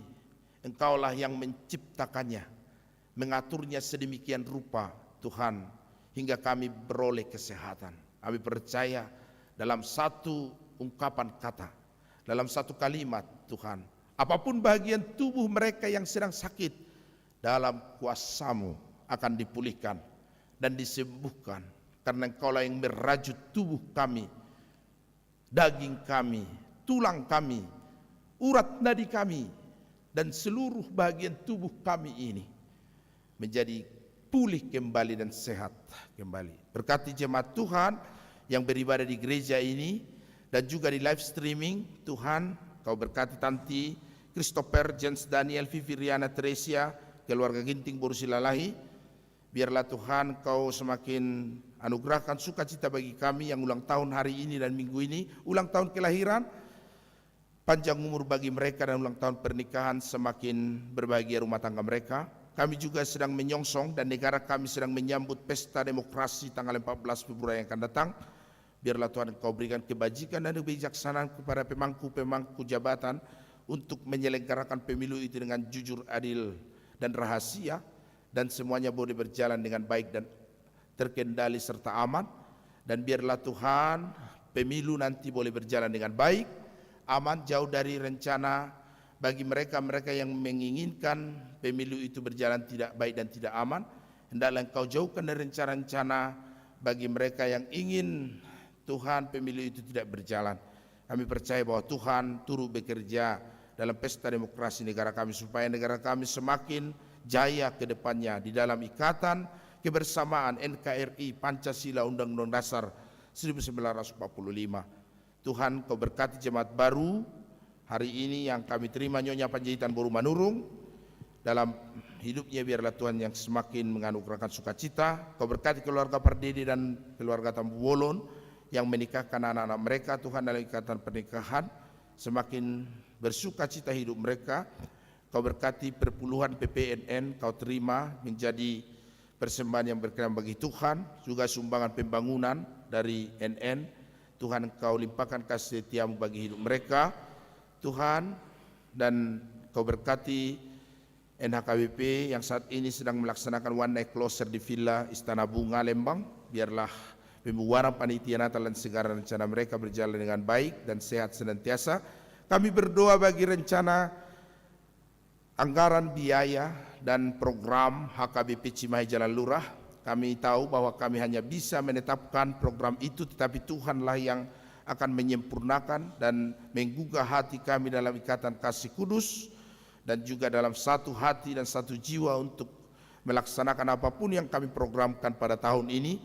Engkaulah yang menciptakannya, mengaturnya sedemikian rupa Tuhan, hingga kami beroleh kesehatan. Kami percaya dalam satu ungkapan kata, dalam satu kalimat Tuhan, apapun bagian tubuh mereka yang sedang sakit, dalam kuasa-Mu akan dipulihkan dan disembuhkan, karena Engkaulah yang merajut tubuh kami, daging kami, tulang kami, urat nadi kami, dan seluruh bagian tubuh kami ini menjadi pulih kembali dan sehat kembali. Berkati jemaat Tuhan yang beribadah di gereja ini dan juga di live streaming. Tuhan, Kau berkati Tanti Christopher, Jens Daniel, Vivi Riana, Teresia, keluarga Ginting Boru Silalahi. Biarlah Tuhan Kau semakin anugerahkan sukacita bagi kami yang ulang tahun hari ini dan minggu ini, ulang tahun kelahiran, panjang umur bagi mereka, dan ulang tahun pernikahan, semakin berbahagia rumah tangga mereka. Kami juga sedang menyongsong dan negara kami sedang menyambut pesta demokrasi tanggal 14 Februari yang akan datang. Biarlah Tuhan Engkau berikan kebajikan dan kebijaksanaan kepada pemangku-pemangku jabatan untuk menyelenggarakan pemilu itu dengan jujur, adil, dan rahasia, dan semuanya boleh berjalan dengan baik dan terkendali serta aman. Dan biarlah Tuhan pemilu nanti boleh berjalan dengan baik, aman, jauh dari rencana bagi mereka-mereka yang menginginkan pemilu itu berjalan tidak baik dan tidak aman. Hendaklah Engkau jauhkan dari rencana-rencana bagi mereka yang ingin Tuhan pemilu itu tidak berjalan. Kami percaya bahwa Tuhan turut bekerja dalam pesta demokrasi negara kami, supaya negara kami semakin jaya ke depannya di dalam ikatan kebersamaan NKRI, Pancasila, Undang-Undang Dasar 1945. Tuhan, Kau berkati jemaat baru hari ini yang kami terima, Nyonya Panjaitan Boru Manurung, dalam hidupnya biarlah Tuhan yang semakin menganugerahkan sukacita. Kau berkati keluarga Pardede dan keluarga Tambu Wolon yang menikahkan anak-anak mereka, Tuhan, dalam ikatan pernikahan, semakin bersukacita hidup mereka. Kau berkati perpuluhan PPNN, Kau terima menjadi persembahan yang berkenan bagi Tuhan, juga sumbangan pembangunan dari NN. Tuhan, Engkau limpahkan kasih setiamu bagi hidup mereka, Tuhan, dan Kau berkati NHKBP yang saat ini sedang melaksanakan One Night Closer di Villa Istana Bunga Lembang. Biarlah pembuaran panitia Natal dan segala rencana mereka berjalan dengan baik dan sehat senantiasa. Kami berdoa bagi rencana anggaran biaya dan program HKBP Cimahi Jalan Lurah. Kami tahu bahwa kami hanya bisa menetapkan program itu, tetapi Tuhanlah yang akan menyempurnakan dan menggugah hati kami dalam ikatan kasih kudus dan juga dalam satu hati dan satu jiwa untuk melaksanakan apapun yang kami programkan pada tahun ini.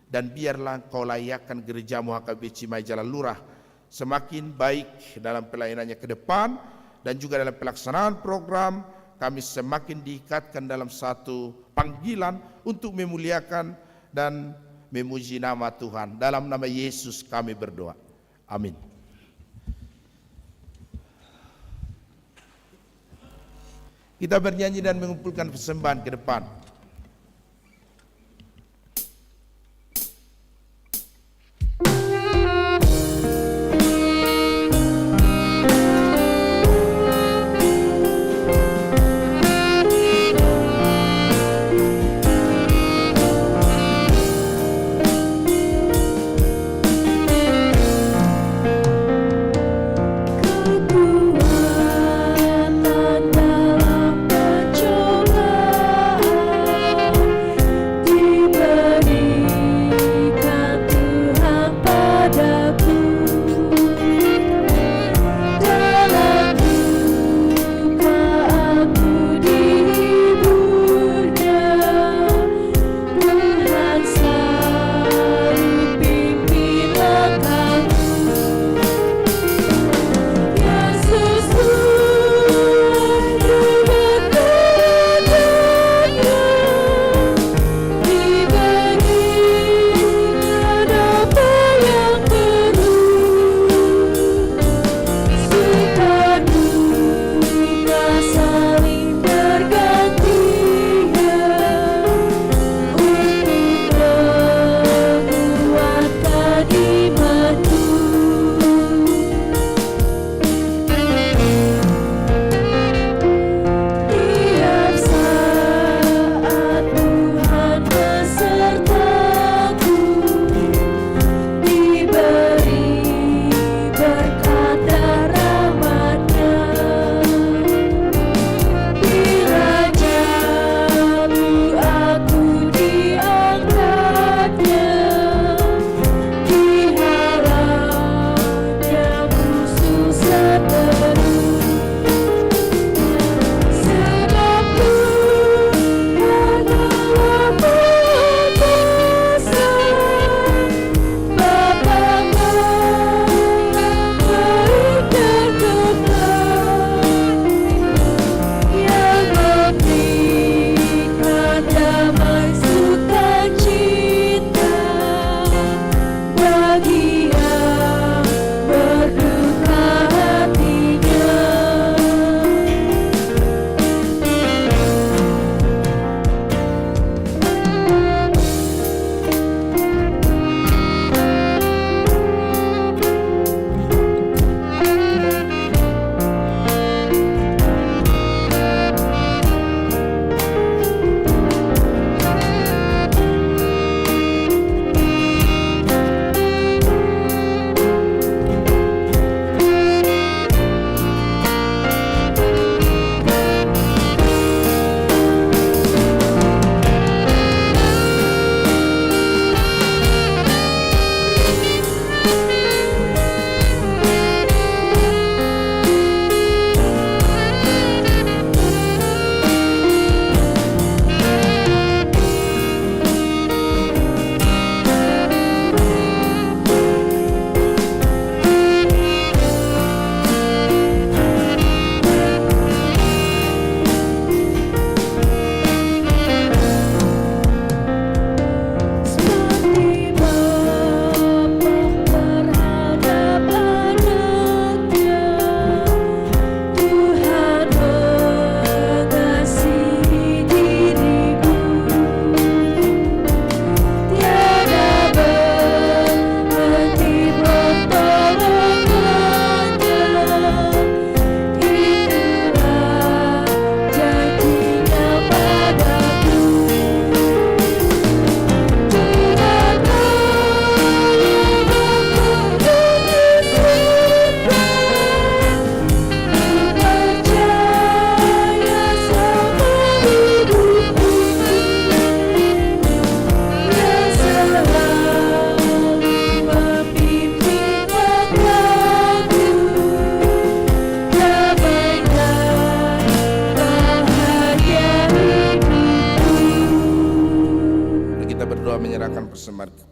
Dan biarlah Engkau layakkan gerejamu HKBP Cimahi Jalan Lurah semakin baik dalam pelayanannya ke depan, dan juga dalam pelaksanaan program kami semakin diikatkan dalam satu panggilan untuk memuliakan dan memuji nama Tuhan. Dalam nama Yesus kami berdoa. Amin. Kita bernyanyi dan mengumpulkan persembahan ke depan. Kekuatan dalam pencobaan.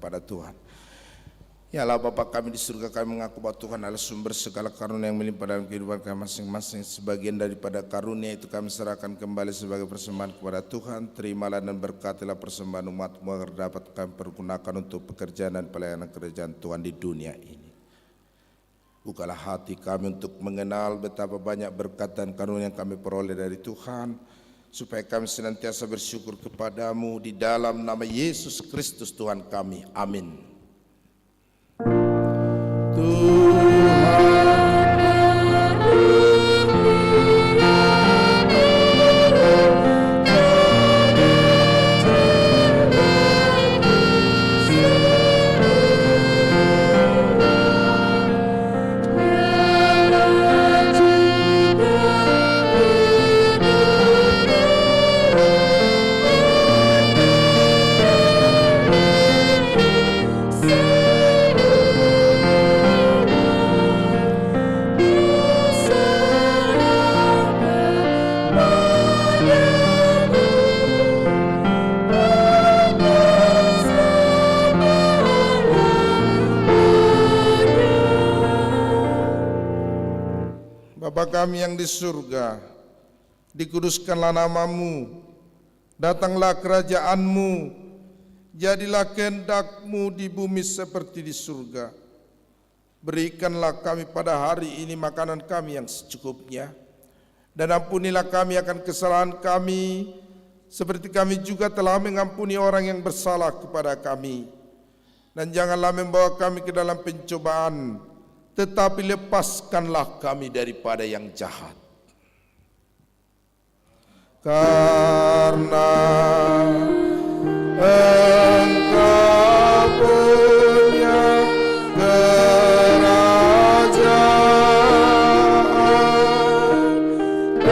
kepada Tuhan. Ya Allah Bapa kami di surga, kami mengaku bahwa Tuhan adalah sumber segala karunia yang melimpah dalam kehidupan kami masing-masing. Sebagian daripada karunia itu kami serahkan kembali sebagai persembahan kepada Tuhan. Terimalah dan berkatilah persembahan umat-Mu agar dapat kami pergunakan untuk pekerjaan dan pelayanan kerajaan Tuhan di dunia ini. Bukalah hati kami untuk mengenal betapa banyak berkat dan karunia yang kami peroleh dari Tuhan, supaya kami senantiasa bersyukur kepadamu di dalam nama Yesus Kristus Tuhan kami. Amin. Bapa kami yang di surga, dikuduskanlah nama-Mu, datanglah kerajaan-Mu, jadilah kehendak-Mu di bumi seperti di surga. Berikanlah kami pada hari ini makanan kami yang secukupnya, dan ampunilah kami akan kesalahan kami, seperti kami juga telah mengampuni orang yang bersalah kepada kami. Dan janganlah membawa kami ke dalam pencobaan, tetapi lepaskanlah kami daripada yang jahat. Karena Engkau punya kerajaan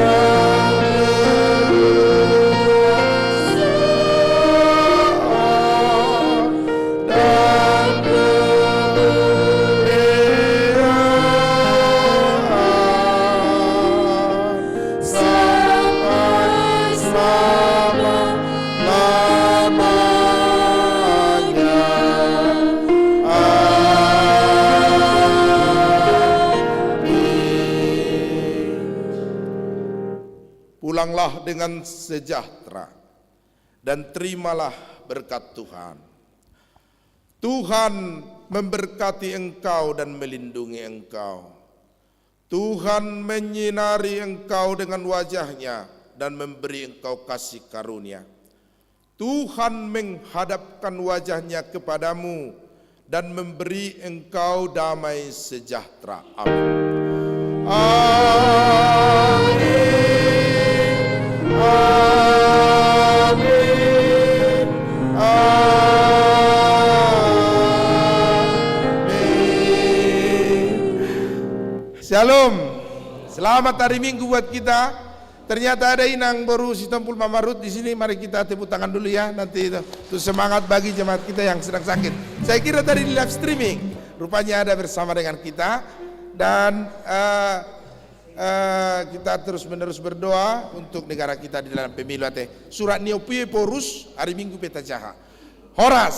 dan kekuasaan dan pulanglah dengan sejahtera dan terimalah berkat Tuhan. Tuhan memberkati engkau dan melindungi engkau. Tuhan menyinari engkau dengan wajah-Nya dan memberi engkau kasih karunia. Tuhan menghadapkan wajah-Nya kepadamu dan memberi engkau damai sejahtera. Amin. Amin. Amin. Amin. Shalom. Selamat hari Minggu buat kita. Ternyata ada inang baru si Tumpul Mamarut di sini. Mari kita tepuk tangan dulu ya. Nanti itu semangat bagi jemaat kita yang sedang sakit. Saya kira tadi di live streaming rupanya ada bersama dengan kita, dan kita terus menerus berdoa untuk negara kita di dalam pemilu. Surat Neopie Porus hari Minggu peta jaha. Horas.